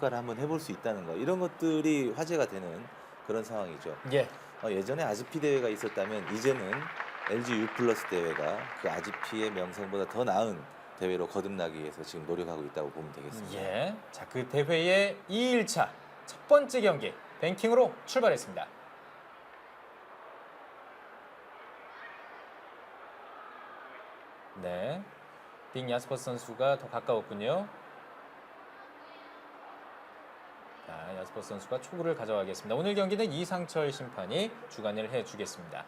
평가를 한번 해볼 수 있다는 거 이런 것들이 화제가 되는 그런 상황이죠. 예. 예전에 아지피 대회가 있었다면 이제는 LG U 플러스 대회가 그 아지피의 명성보다 더 나은 대회로 거듭나기 위해서 지금 노력하고 있다고 보면 되겠습니다. 예. 자, 그 대회의 2일차 첫 번째 경기 뱅킹으로 출발했습니다. 네. 딕 야스퍼스 선수가 더 가까웠군요. 자, 야스퍼스 선수가 초구를 가져가겠습니다. 오늘 경기는 이상철 심판이 주관을 해주겠습니다.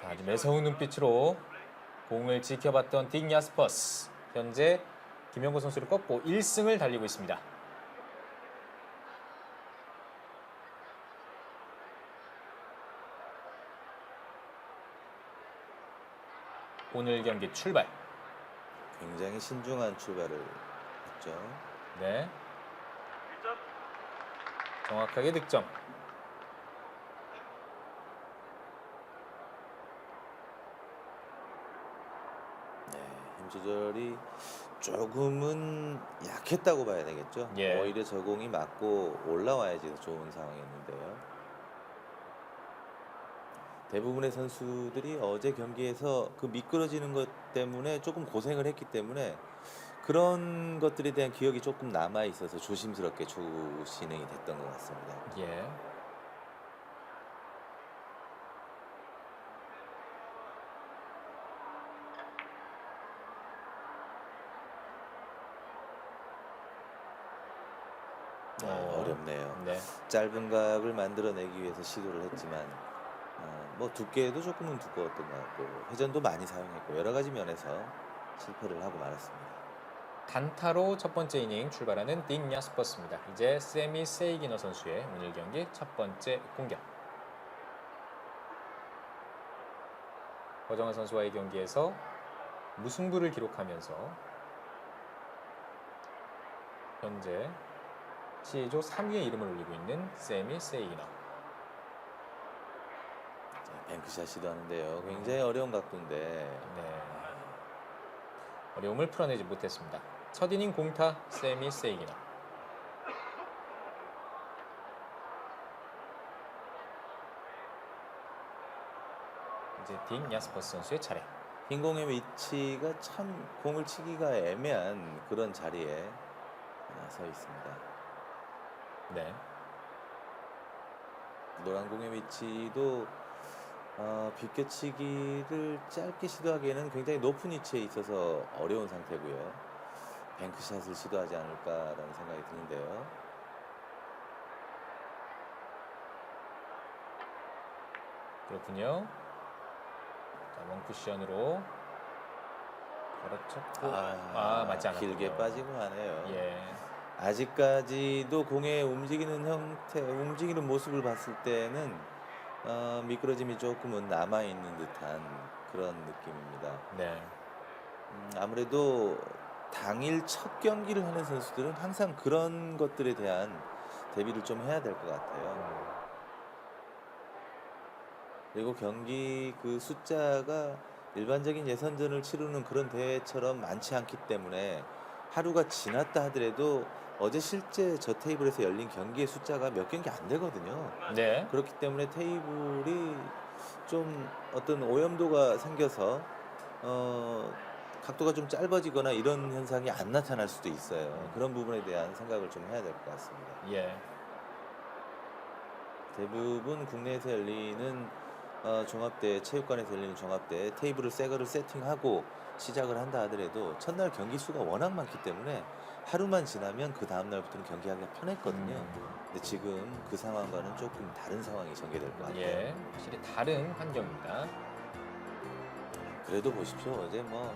자, 아주 매서운 눈빛으로 공을 지켜봤던 딕 야스퍼스. 현재 김영구 선수를 꺾고 1승을 달리고 있습니다. 오늘 경기 출발. 굉장히 신중한 출발을 했죠. 네. 정확하게 득점. 힘 조절이 조금은 약했다고 봐야 되겠죠. 예. 오히려 저 공이 맞고 올라와야지 더 좋은 상황이었는데요. 대부분의 선수들이 어제 경기에서 그 미끄러지는 것 때문에 조금 고생을 했기 때문에 그런 것들에 대한 기억이 조금 남아 있어서 조심스럽게 초구 진행이 됐던 것 같습니다. 예. 어렵네요. 네. 짧은 각을 만들어내기 위해서 시도를 했지만 뭐 두께도 조금은 두꺼웠던 것 같고 회전도 많이 사용했고 여러 가지 면에서 실패를 하고 말았습니다. 단타로 첫 번째 이닝 출발하는 딕 야스퍼스입니다. 이제 세미 세이기너 선수의 오늘 경기 첫 번째 공격. 허정환 선수와의 경기에서 무승부를 기록하면서 현재 C조 3위의 이름을 올리고 있는 세미 세이기너. 뱅크샷 시도하는데요. 굉장히 어려운 각도인데 네. 어려움을 풀어내지 못했습니다. 첫 이닝 공타 세미 세이기너. 이제 딕 야스퍼스 선수의 차례. 흰 공의 위치가 참 공을 치기가 애매한 그런 자리에 서 있습니다. 네. 노란 공의 위치도 비껴치기를 짧게 시도하기에는 굉장히 높은 위치에 있어서 어려운 상태고요. 뱅크샷을 시도하지 않을까라는 생각이 드는데요. 그렇군요. 자, 롱쿠션으로 걸어쳤고 맞지 않았군요. 길게 빠지고 하네요. 예. 아직까지도 공의 움직이는 형태, 움직이는 모습을 봤을 때는 미끄러짐이 조금은 남아있는 듯한 그런 느낌입니다. 네. 아무래도 당일 첫 경기를 하는 선수들은 항상 그런 것들에 대한 대비를 좀 해야 될 것 같아요. 그리고 경기 그 숫자가 일반적인 예선전을 치르는 그런 대회처럼 많지 않기 때문에 하루가 지났다 하더라도 어제 실제 저 테이블에서 열린 경기의 숫자가 몇 경기 안 되거든요. 네. 그렇기 때문에 테이블이 좀 어떤 오염도가 생겨서 각도가 좀 짧아지거나 이런 현상이 안 나타날 수도 있어요. 그런 부분에 대한 생각을 좀 해야 될 것 같습니다. 예. 대부분 국내에서 열리는 종합대회, 체육관에서 열리는 종합대회 테이블을 새 거를 세팅하고 시작을 한다 하더라도 첫날 경기 수가 워낙 많기 때문에 하루만 지나면 그 다음 날부터는 경기하기가 편했거든요. 근데 지금 그 상황과는 조금 다른 상황이 전개될 것 같아요. 예. 확실히 다른 환경입니다. 그래도 보십시오. 어제 뭐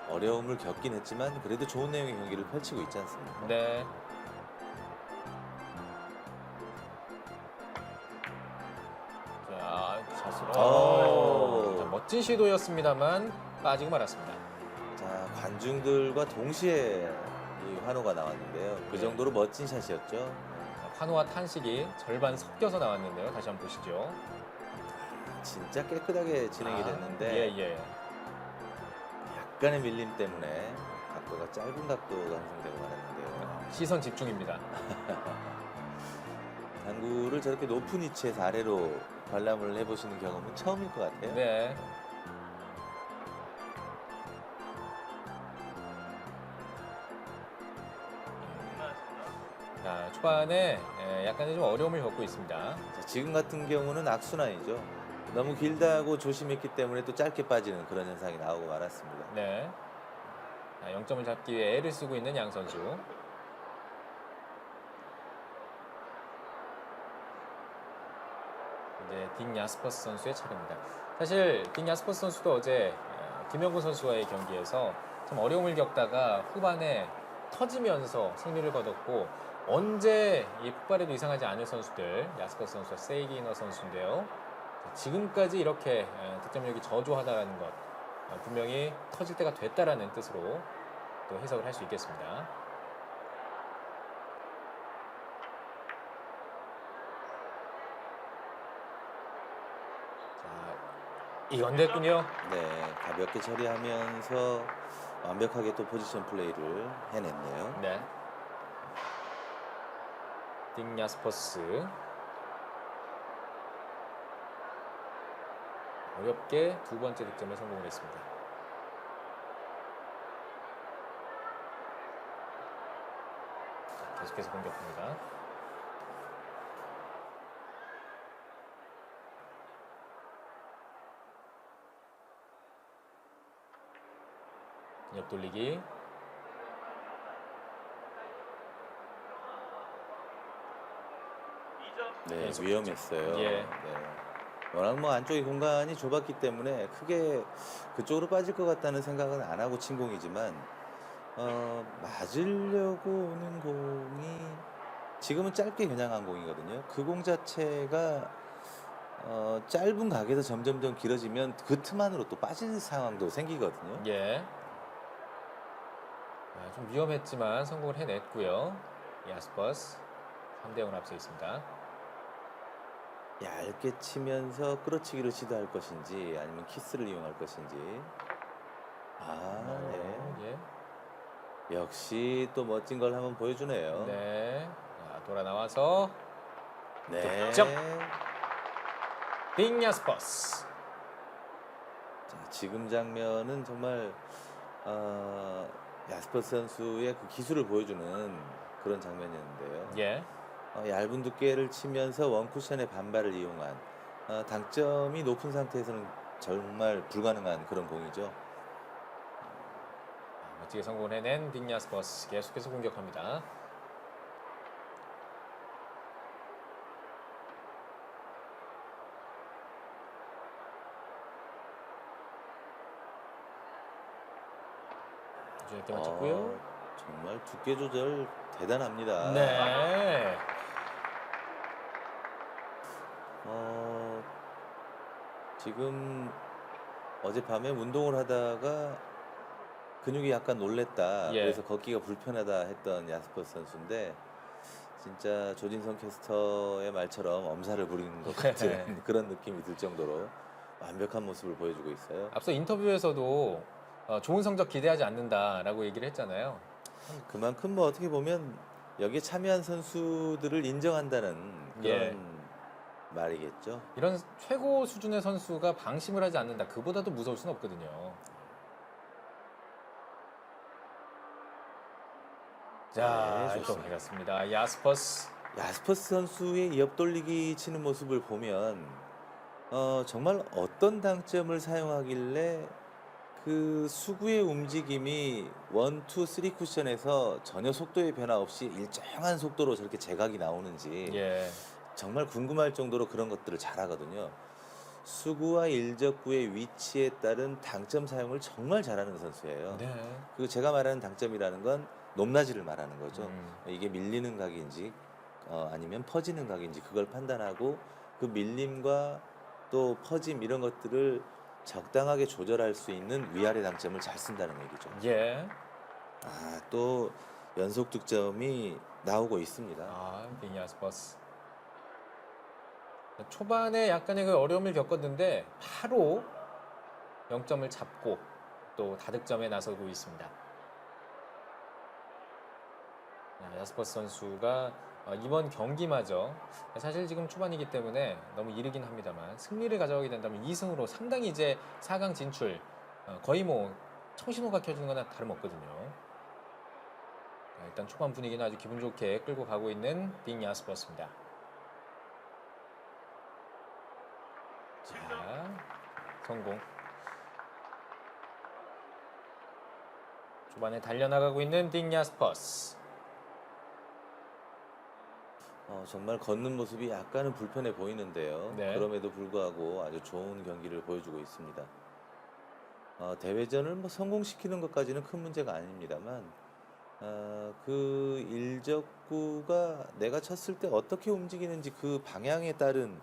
어려움을 겪긴 했지만 그래도 좋은 내용의 경기를 펼치고 있지 않습니까? 네. 자, 자, 멋진 시도였습니다만 빠지고 말았습니다. 자, 관중들과 동시에 이 환호가 나왔는데요. 그 예. 정도로 멋진 샷이었죠. 자, 환호와 탄식이 절반 섞여서 나왔는데요. 다시 한번 보시죠. 진짜 깨끗하게 진행이 됐는데 예, 예. 약간의 밀림 때문에 각도가 짧은 각도가 형성되고 말았는데요. 시선 집중입니다. 당구를 저렇게 높은 위치에서 아래로 관람을 해보시는 경험은 처음일 것 같아요. 네. 자, 초반에 약간의 좀 어려움을 겪고 있습니다. 자, 지금 같은 경우는 악순환이죠. 너무 길다고 조심했기 때문에 또 짧게 빠지는 그런 현상이 나오고 말았습니다. 네. 자, 0점을 잡기 위해 애를 쓰고 있는 양 선수. 이제 딕 야스퍼스 선수의 차례입니다. 사실 딕 야스퍼스 선수도 어제 김영구 선수와의 경기에서 참 어려움을 겪다가 후반에 터지면서 승리를 거뒀고, 언제 이 폭발에도 이상하지 않을 선수들, 야스퍼스 선수와 세이기너 선수인데요. 자, 지금까지 이렇게 득점력이 저조하다는 것, 분명히 터질 때가 됐다라는 뜻으로 또 해석을 할 수 있겠습니다. 자, 이건 됐군요. 네, 가볍게 처리하면서 완벽하게 또 포지션 플레이를 해냈네요. 네. 딕 야스퍼스 어렵게 두 번째 득점에 성공을 했습니다. 자, 계속해서 공격합니다. 옆 돌리기. 네, 연속 위험했어요. 예. 네. 워낙 뭐 안쪽에 공간이 좁았기 때문에 크게 그쪽으로 빠질 것 같다는 생각은 안 하고 친 공이지만 맞으려고 오는 공이 지금은 짧게 겨냥한 공이거든요. 그 공 자체가 짧은 각에서 점점점 길어지면 그 틈 안으로 또 빠지는 상황도 생기거든요. 예. 좀 위험했지만 성공을 해냈고요. 야스퍼스 3대0 앞서 있습니다. 얇게 치면서 끌어치기를 시도할 것인지 아니면 키스를 이용할 것인지. 네. 예. 역시 또 멋진 걸 한번 보여주네요. 네. 자, 돌아 나와서 네. 득점. 딕 야스퍼스. 자, 지금 장면은 정말 야스퍼스 선수의 그 기술을 보여주는 그런 장면이었는데요. 예. 얇은 두께를 치면서 원쿠션의 반발을 이용한 당점이 높은 상태에서는 정말 불가능한 그런 공이죠. 멋지게 성공을 해낸 딕 야스퍼스 계속해서 공격합니다. 이렇게 맞췄고요. 정말 두께 조절 대단합니다. 네. 지금 어젯밤에 운동을 하다가 근육이 약간 놀랬다. 예. 그래서 걷기가 불편하다 했던 야스퍼스 선수인데 진짜 조진성 캐스터의 말처럼 엄살을 부리는 것 같은 그런 느낌이 들 정도로 완벽한 모습을 보여주고 있어요. 앞서 인터뷰에서도 좋은 성적 기대하지 않는다라고 얘기를 했잖아요. 그만큼 뭐 어떻게 보면 여기에 참여한 선수들을 인정한다는 그런 예. 말이겠죠. 이런 최고 수준의 선수가 방심을 하지 않는다. 그보다도 무서울 수는 없거든요. 자, 네, 또 좋습니다. 밝았습니다. 야스퍼스. 야스퍼스 선수의 옆 돌리기 치는 모습을 보면 정말 어떤 당점을 사용하길래 그 수구의 움직임이 1, 2, 3 쿠션에서 전혀 속도의 변화 없이 일정한 속도로 저렇게 제각이 나오는지 예. 정말 궁금할 정도로 그런 것들을 잘하거든요. 수구와 일적구의 위치에 따른 당점 사용을 정말 잘하는 선수예요. 네. 그리고 제가 말하는 당점이라는 건 높낮이를 말하는 거죠. 음. 이게 밀리는 각인지 아니면 퍼지는 각인지 그걸 판단하고 그 밀림과 또 퍼짐 이런 것들을 적당하게 조절할 수 있는 위아래 당점을 잘 쓴다는 얘기죠. 예. 또 연속 득점이 나오고 있습니다. 딕 야스퍼스. 초반에 약간의 그 어려움을 겪었는데 바로 0점을 잡고 또 다득점에 나서고 있습니다. 야스퍼스 선수가 이번 경기마저 사실 지금 초반이기 때문에 너무 이르긴 합니다만 승리를 가져가게 된다면 2승으로 상당히 이제 4강 진출 거의 뭐 청신호가 켜지는 거나 다름없거든요. 일단 초반 분위기는 아주 기분 좋게 끌고 가고 있는 딩 야스퍼스입니다. 자, 성공. 초반에 달려나가고 있는 딩 야스퍼스. 정말 걷는 모습이 약간은 불편해 보이는데요. 네. 그럼에도 불구하고 아주 좋은 경기를 보여주고 있습니다. 대회전을 뭐 성공시키는 것까지는 큰 문제가 아닙니다만 그 일적구가 내가 쳤을 때 어떻게 움직이는지 그 방향에 따른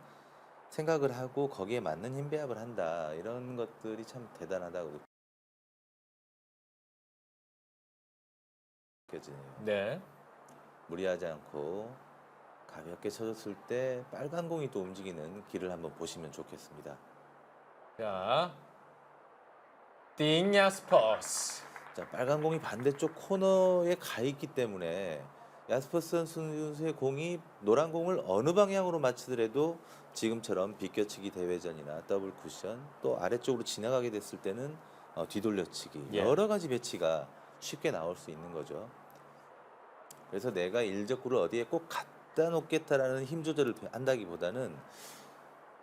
생각을 하고 거기에 맞는 힘 배합을 한다. 이런 것들이 참 대단하다고 느껴지네요. 네. 무리하지 않고 가볍게 쳐줬을 때 빨간 공이 또 움직이는 길을 한번 보시면 좋겠습니다. 자, 딩 야스퍼스. 자, 빨간 공이 반대쪽 코너에 가 있기 때문에 야스퍼스 선수의 공이 노란 공을 어느 방향으로 맞추더라도 지금처럼 비껴치기 대회전이나 더블 쿠션 또 아래쪽으로 지나가게 됐을 때는 뒤돌려치기 예. 여러 가지 배치가 쉽게 나올 수 있는 거죠. 그래서 내가 일적구를 어디에 꼭 갖다 놓겠다라는 힘 조절을 한다기보다는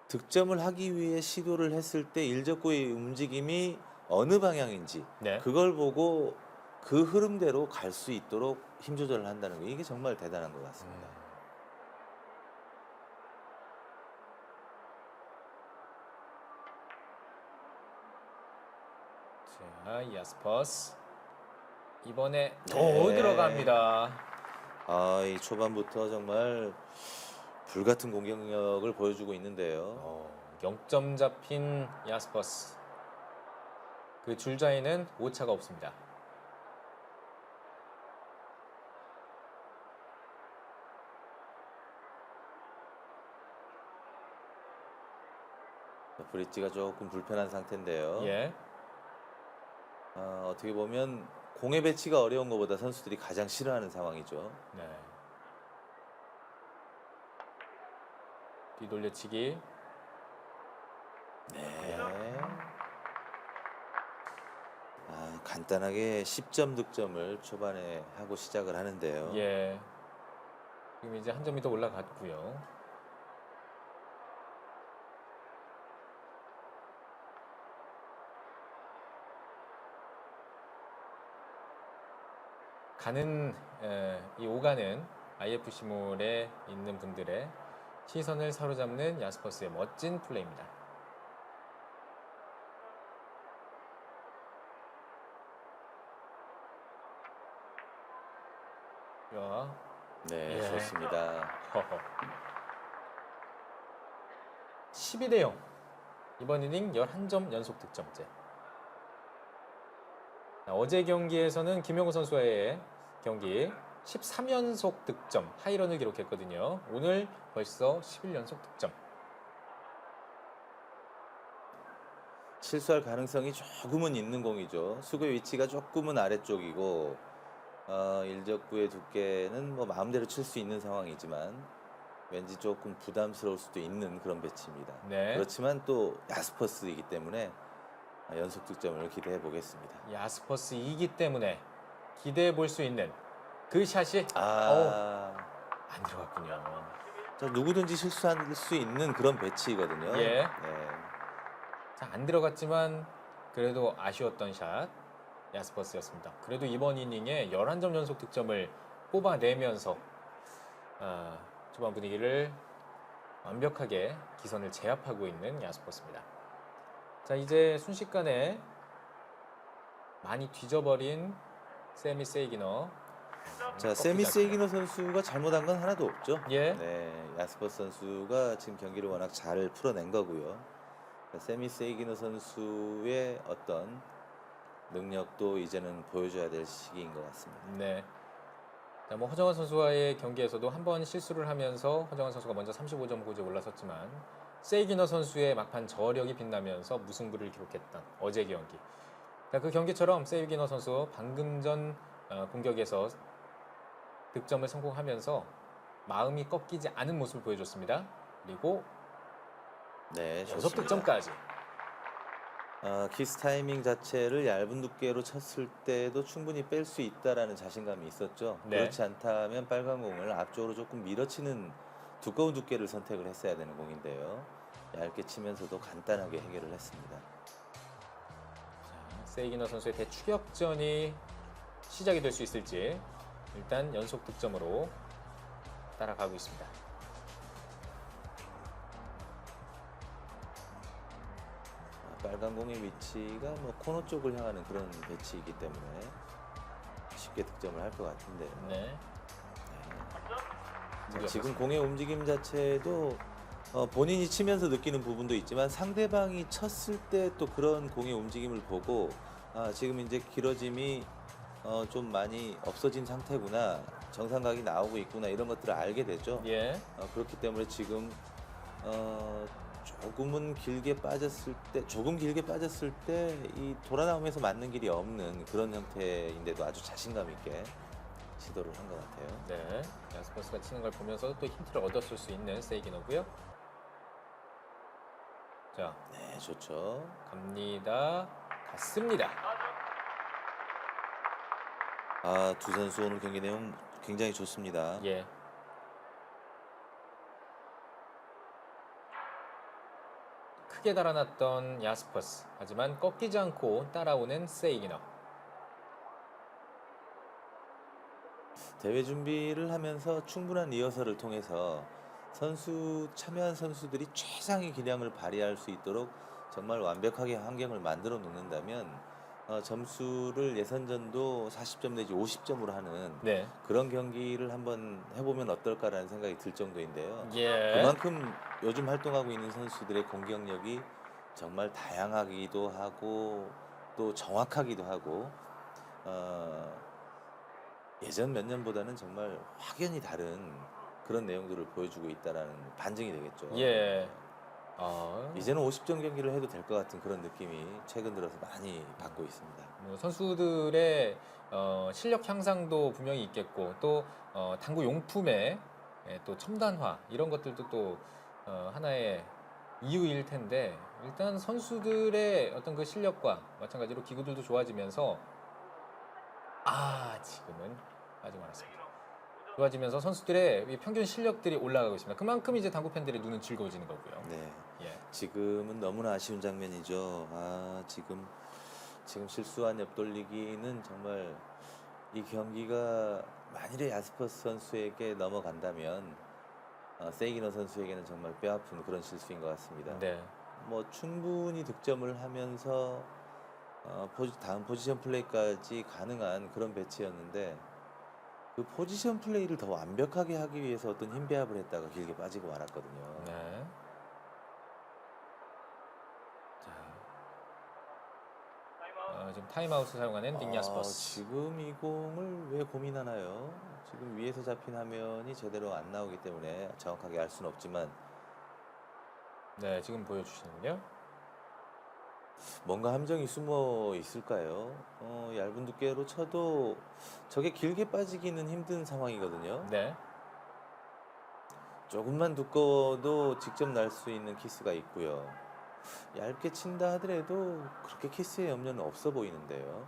득점을 하기 위해 시도를 했을 때 일적구의 움직임이 어느 방향인지 네. 그걸 보고 그 흐름대로 갈 수 있도록 힘 조절을 한다는 거 이게 정말 대단한 것 같습니다. 자, 야스퍼스. 이번에 더 네. 들어갑니다. 이 초반부터 정말 불같은 공격력을 보여주고 있는데요. 0점 잡힌 야스퍼스. 그 줄자에는 오차가 없습니다. 브릿지가 조금 불편한 상태인데요. 예. 어떻게 보면 공의 배치가 어려운 것보다 선수들이 가장 싫어하는 상황이죠. 네. 뒤돌려치기. 네. 간단하게 10점 득점을 초반에 하고 시작을 하는데요. 예. 지금 이제 한 점이 더 올라갔고요. 가는 이 오가는 IFC몰에 있는 분들의 시선을 사로잡는 야스퍼스의 멋진 플레이입니다. 야, 네, 예. 좋습니다. 12대 0. 이번 이닝 11점 연속 득점째. 어제 경기에서는 김영우 선수와의 경기 13연속 득점 하이런을 기록했거든요. 오늘 벌써 11연속 득점. 실수할 가능성이 조금은 있는 공이죠. 수구의 위치가 조금은 아래쪽이고 일적구의 두께는 뭐 마음대로 칠 수 있는 상황이지만 왠지 조금 부담스러울 수도 있는 그런 배치입니다. 네. 그렇지만 또 야스퍼스이기 때문에 연속 득점을 기대해 보겠습니다. 야스퍼스이기 때문에 기대해 볼 수 있는 그 샷이 안 들어갔군요. 누구든지 실수할 수 있는 그런 배치거든요. 예. 네. 자, 안 들어갔지만 그래도 아쉬웠던 샷 야스퍼스였습니다. 그래도 이번 이닝에 11점 연속 득점을 뽑아내면서 초반 분위기를 완벽하게 기선을 제압하고 있는 야스퍼스입니다. 자, 이제 순식간에 많이 뒤져버린 세미 세이기너. 자, 세미 세이기너 선수가 잘못한 건 하나도 없죠. 예. 네, 야스퍼스 선수가 지금 경기를 워낙 잘 풀어낸 거고요. 세미 세이기너 선수의 어떤 능력도 이제는 보여줘야 될 시기인 것 같습니다. 네. 자, 뭐 허정환 선수와의 경기에서도 한 번 실수를 하면서 허정환 선수가 먼저 35점 고지에 올라섰지만 세이기너 선수의 막판 저력이 빛나면서 무승부를 기록했던 어제 경기. 자, 그 경기처럼 세이기너 선수 방금 전 공격에서 득점을 성공하면서 마음이 꺾이지 않은 모습을 보여줬습니다. 그리고 네, 연속 좋습니다. 득점까지. 키스 타이밍 자체를 얇은 두께로 쳤을 때도 충분히 뺄 수 있다라는 자신감이 있었죠. 네. 그렇지 않다면 빨간 공을 앞쪽으로 조금 밀어치는 두꺼운 두께를 선택을 했어야 되는 공인데요. 얇게 치면서도 간단하게 해결을 했습니다. 세이기너 선수의 대추격전이 시작이 될 수 있을지 일단 연속 득점으로 따라가고 있습니다. 빨간 공의 위치가 뭐 코너 쪽을 향하는 그런 배치이기 때문에 쉽게 득점을 할 것 같은데요. 네. 자, 지금 공의 움직임 자체도 본인이 치면서 느끼는 부분도 있지만 상대방이 쳤을 때 또 그런 공의 움직임을 보고 지금 이제 길어짐이 좀 많이 없어진 상태구나, 정상각이 나오고 있구나, 이런 것들을 알게 되죠. 예. 그렇기 때문에 지금 조금 길게 빠졌을 때 이 돌아 나오면서 맞는 길이 없는 그런 형태인데도 아주 자신감 있게 시도를 한 것 같아요. 네. 야스퍼스가 치는 걸 보면서 또 힌트를 얻었을 수 있는 세이기너고요. 자, 네, 좋죠. 갑니다. 갔습니다. 두 선수 오늘 경기 내용 굉장히 좋습니다. 예. 크게 달아났던 야스퍼스. 하지만 꺾이지 않고 따라오는 세이기너. 대회 준비를 하면서 충분한 리허설을 통해서 참여한 선수들이 최상의 기량을 발휘할 수 있도록 정말 완벽하게 환경을 만들어 놓는다면 점수를 예선전도 40점 내지 50점으로 하는 네. 그런 경기를 한번 해보면 어떨까라는 생각이 들 정도인데요. 예. 그만큼 요즘 활동하고 있는 선수들의 공격력이 정말 다양하기도 하고 또 정확하기도 하고 예전 몇 년보다는 정말 확연히 다른 그런 내용들을 보여주고 있다라는 반증이 되겠죠. 예. 이제는 50점 경기를 해도 될 것 같은 그런 느낌이 최근 들어서 많이 받고 있습니다. 선수들의 실력 향상도 분명히 있겠고 또 당구 용품의 또 첨단화 이런 것들도 또 하나의 이유일 텐데 일단 선수들의 어떤 그 실력과 마찬가지로 기구들도 좋아지면서 지금은 빠지고 말았습니다. 좋아지면서 선수들의 이 평균 실력들이 올라가고 있습니다. 그만큼 이제 당구 팬들의 눈은 즐거워지는 거고요. 네, 예. 지금은 너무나 아쉬운 장면이죠. 지금 실수한 옆돌리기는 정말 이 경기가 만일에 야스퍼스 선수에게 넘어간다면 세이기너 선수에게는 정말 뼈아픈 그런 실수인 것 같습니다. 네. 뭐 충분히 득점을 하면서 다음 포지션 플레이까지 가능한 그런 배치였는데 그 포지션 플레이를 더 완벽하게 하기 위해서 어떤 힘 배합을 했다가 길게 빠지고 말았거든요. 네. 자, 지금 타임아웃을 사용하는 닉 야스퍼스. 지금 이 공을 왜 고민하나요? 지금 위에서 잡힌 화면이 제대로 안 나오기 때문에 정확하게 알 수는 없지만 네, 지금 보여주시는군요. 뭔가 함정이 숨어 있을까요? 얇은 두께로 쳐도 저게 길게 빠지기는 힘든 상황이거든요. 네. 조금만 두꺼워도 직접 날 수 있는 키스가 있고요. 얇게 친다 하더라도 그렇게 키스의 염려는 없어 보이는데요.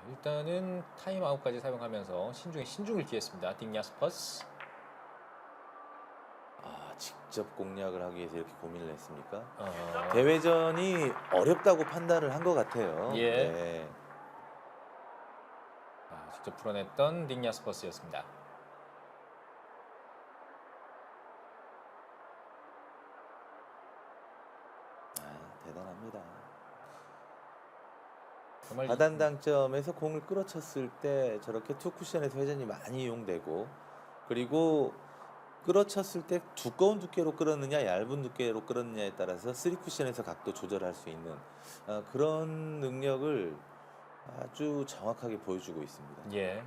일단은 타임아웃까지 사용하면서 신중을 기했습니다. 닉 야스퍼스. 직접 공략을 하기 위해서 이렇게 고민을 했습니까? 어, 대회전이 어렵다고 판단을 한 것 같아요. 예. 네. 직접 풀어냈던 닉 야스퍼스였습니다. 대단합니다. 정말 하단 당점에서 공을 끌어쳤을 때 저렇게 투 쿠션에서 회전이 많이 이용되고, 그리고 끌어쳤을 때 두꺼운 두께로 끌었느냐 얇은 두께로 끌었느냐에 따라서 3쿠션에서 각도 조절할 수 있는 그런 능력을 아주 정확하게 보여주고 있습니다. 예.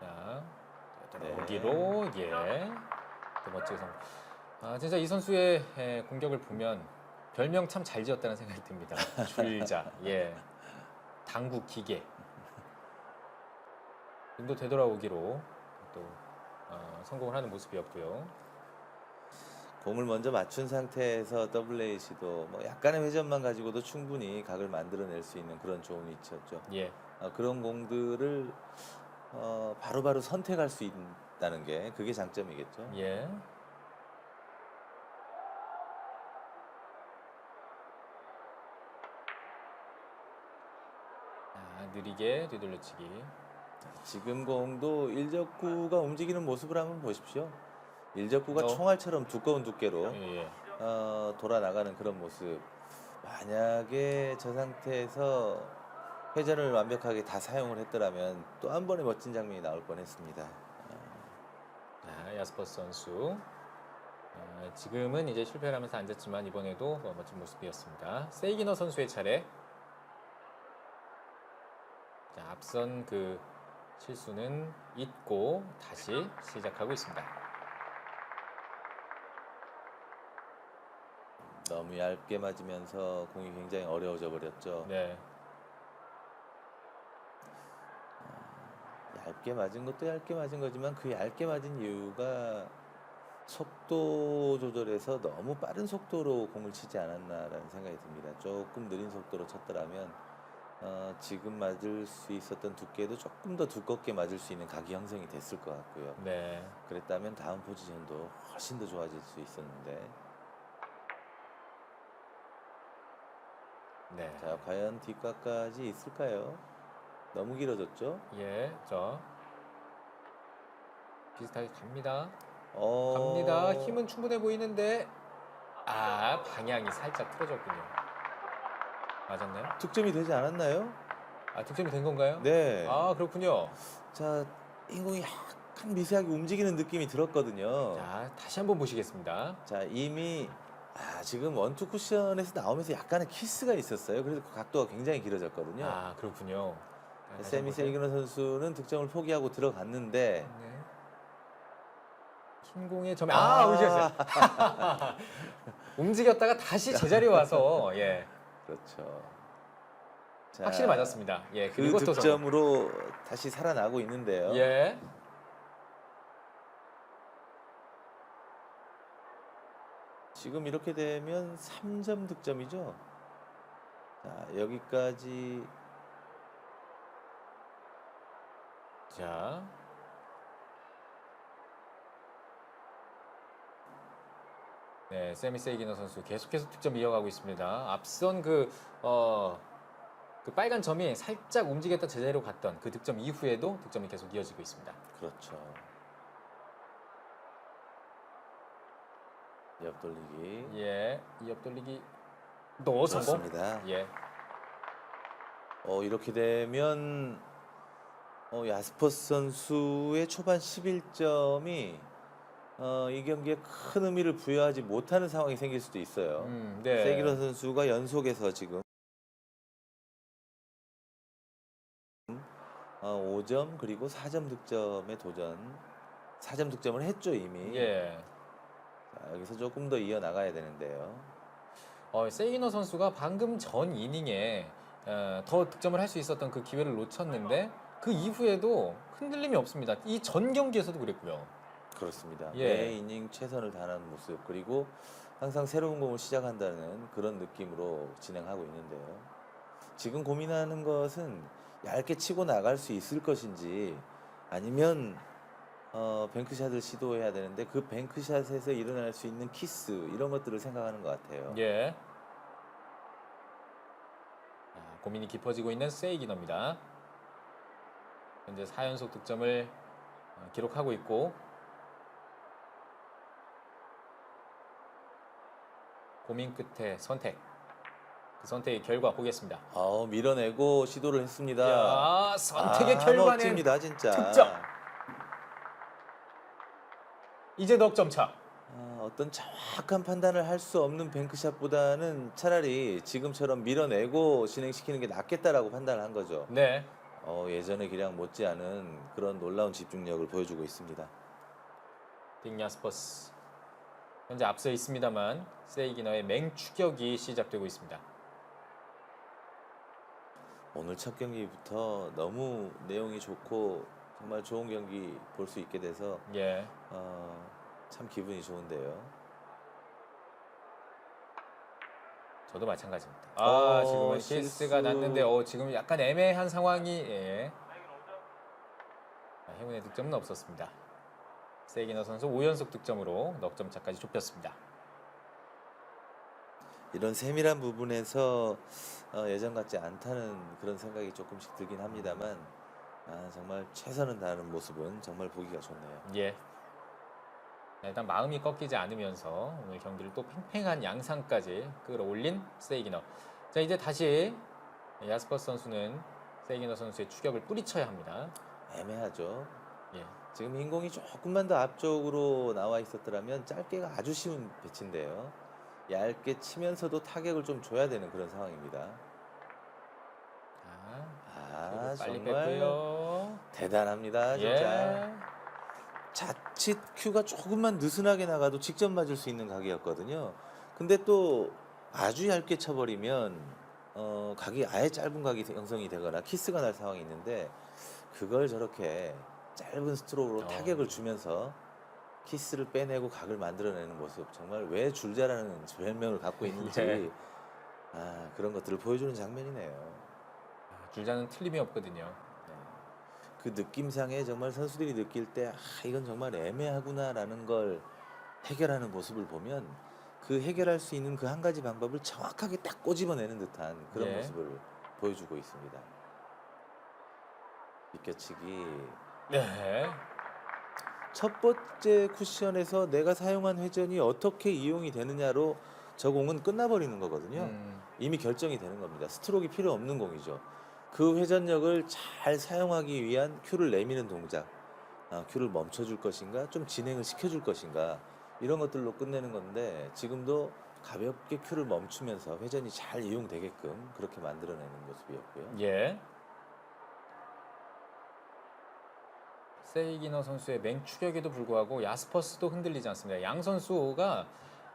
자, 네. 여기로 예. 또 멋지게 성공. 진짜 이 선수의 공격을 보면 별명 참 잘 지었다는 생각이 듭니다. 줄자, 예, 당구 기계. 도 되돌아오기로 또 성공을 하는 모습이었고요. 공을 먼저 맞춘 상태에서 더블레이 시도 뭐 약간의 회전만 가지고도 충분히 각을 만들어낼 수 있는 그런 좋은 위치였죠. 예. 그런 공들을 바로바로 선택할 수 있다는 게 그게 장점이겠죠. 예. 느리게 뒤돌려치기. 지금 공도 일적구가 움직이는 모습을 한번 보십시오. 일적구가 어. 총알처럼 두꺼운 두께로 예. 돌아 나가는 그런 모습. 만약에 저 상태에서 회전을 완벽하게 다 사용을 했더라면 또 한 번의 멋진 장면이 나올 뻔했습니다. 야스퍼스 선수. 지금은 이제 실패를 하면서 앉았지만 이번에도 멋진 모습이었습니다. 세이기너 선수의 차례. 자, 앞선 그 실수는 잊고 다시 시작하고 있습니다. 너무 얇게 맞으면서 공이 굉장히 어려워져 버렸죠. 네. 얇게 맞은 것도 얇게 맞은 거지만 그 얇게 맞은 이유가 속도 조절에서 너무 빠른 속도로 공을 치지 않았나라는 생각이 듭니다. 조금 느린 속도로 쳤더라면 지금 맞을 수 있었던 두께도 조금 더 두껍게 맞을 수 있는 각이 형성이 됐을 것 같고요. 네. 그랬다면 다음 포지션도 훨씬 더 좋아질 수 있었는데 네. 자, 과연 뒷각까지 있을까요? 너무 길어졌죠? 예. 저 비슷하게 갑니다. 어... 갑니다. 힘은 충분해 보이는데 방향이 살짝 틀어졌군요. 맞았나요? 득점이 되지 않았나요? 득점이 된 건가요? 네. 그렇군요. 자, 인공이 약간 미세하게 움직이는 느낌이 들었거든요. 자, 다시 한번 보시겠습니다. 자, 이미 지금 원투 쿠션에서 나오면서 약간의 키스가 있었어요. 그래서 그 각도가 굉장히 길어졌거든요. 그렇군요. 다시 세미 한번 세이그너 선수는 득점을 포기하고 들어갔는데 네. 흰 공의 점에 움직였어요. 움직였다가 다시 제자리에 와서 예. 그렇죠. 자, 확실히 맞았습니다. 예. 그 그리고 또 득점으로 다시 살아나고 있는데요. 예. 지금 이렇게 되면 3점 득점이죠. 자, 여기까지 자. 네, 세미 세이기너 선수 계속해서 득점 이어가고 있습니다. 앞선 그 빨간 점이 살짝 움직였다 제자리로 갔던 그 득점 이후에도 득점이 계속 이어지고 있습니다. 그렇죠. 옆 돌리기. 예, 이 옆 돌리기 또 성공. 좋습니다. 예, 이렇게 되면 야스퍼스 선수의 초반 11점이 이 경기에 큰 의미를 부여하지 못하는 상황이 생길 수도 있어요. 네. 세기너 선수가 연속해서 지금 5점 그리고 4점 득점에 도전. 4점 득점을 했죠 이미. 예. 자, 여기서 조금 더 이어 나가야 되는데요. 세이기너 선수가 방금 전 이닝에 더 득점을 할 수 있었던 그 기회를 놓쳤는데 그 이후에도 흔들림이 없습니다. 이 전 경기에서도 그랬고요. 그렇습니다. 예. 매 이닝 최선을 다하는 모습 그리고 항상 새로운 공을 시작한다는 그런 느낌으로 진행하고 있는데요. 지금 고민하는 것은 얇게 치고 나갈 수 있을 것인지 아니면 뱅크샷을 시도해야 되는데 그 뱅크샷에서 일어날 수 있는 키스 이런 것들을 생각하는 것 같아요. 예. 고민이 깊어지고 있는 세이기너입니다. 현재 4연속 득점을 기록하고 있고 고민 끝에 선택. 그 선택의 결과 보겠습니다. 밀어내고 시도를 했습니다. 야, 선택의 결과는 멋집니다, 진짜. 득점. 이제 넉점 차. 어떤 정확한 판단을 할 수 없는 뱅크샷보다는 차라리 지금처럼 밀어내고 진행시키는 게 낫겠다라고 판단을 한 거죠. 네. 예전의 기량 못지않은 그런 놀라운 집중력을 보여주고 있습니다. 딕 야스퍼스 현재 앞서 있습니다만 세이기너의 맹추격이 시작되고 있습니다. 오늘 첫 경기부터 너무 내용이 좋고 정말 좋은 경기 볼 수 있게 돼서 예. 참 기분이 좋은데요. 저도 마찬가지입니다. 아, 지금은 실수. 실수가 났는데 지금 약간 애매한 상황이 예. 행운의 득점은 없었습니다. 세기너 선수 5연속 득점으로 넉점 차까지 좁혔습니다. 이런 세밀한 부분에서 예전 같지 않다는 그런 생각이 조금씩 들긴 합니다만 정말 최선을 다하는 모습은 정말 보기가 좋네요. 예. 일단 마음이 꺾이지 않으면서 오늘 경기를 또 팽팽한 양상까지 끌어올린 세이기너. 자, 이제 다시 야스퍼스 선수는 세이기너 선수의 추격을 뿌리쳐야 합니다. 애매하죠. 예. 지금 흰공이 조금만 더 앞쪽으로 나와 있었더라면 짧게가 아주 쉬운 배치인데요. 얇게 치면서도 타격을 좀 줘야 되는 그런 상황입니다. 빨리 정말 뺐고요. 대단합니다, 진짜. 예. 자칫 큐가 조금만 느슨하게 나가도 직접 맞을 수 있는 각이었거든요. 근데 또 아주 얇게 쳐버리면 각이 아예 짧은 각이 형성이 되거나 키스가 날 상황이 있는데 그걸 저렇게 짧은 스트로크로 타격을 주면서 키스를 빼내고 각을 만들어내는 모습, 정말 왜 줄자라는 별명을 갖고 있는지 예. 그런 것들을 보여주는 장면이네요. 줄자는 틀림이 없거든요. 그 느낌상에 정말 선수들이 느낄 때 이건 정말 애매하구나라는 걸 해결하는 모습을 보면 그 해결할 수 있는 그 한 가지 방법을 정확하게 딱 꼬집어내는 듯한 그런 예. 모습을 보여주고 있습니다. 비껴치기. 네. 첫 번째 쿠션에서 내가 사용한 회전이 어떻게 이용이 되느냐로 저 공은 끝나버리는 거거든요. 이미 결정이 되는 겁니다. 스트로크가 필요 없는 공이죠. 그 회전력을 잘 사용하기 위한 큐를 내미는 동작, 큐를 멈춰줄 것인가, 좀 진행을 시켜줄 것인가, 이런 것들로 끝내는 건데 지금도 가볍게 큐를 멈추면서 회전이 잘 이용되게끔 그렇게 만들어내는 모습이었고요. 예. 세이기너 선수의 맹추격에도 불구하고 야스퍼스도 흔들리지 않습니다. 양 선수가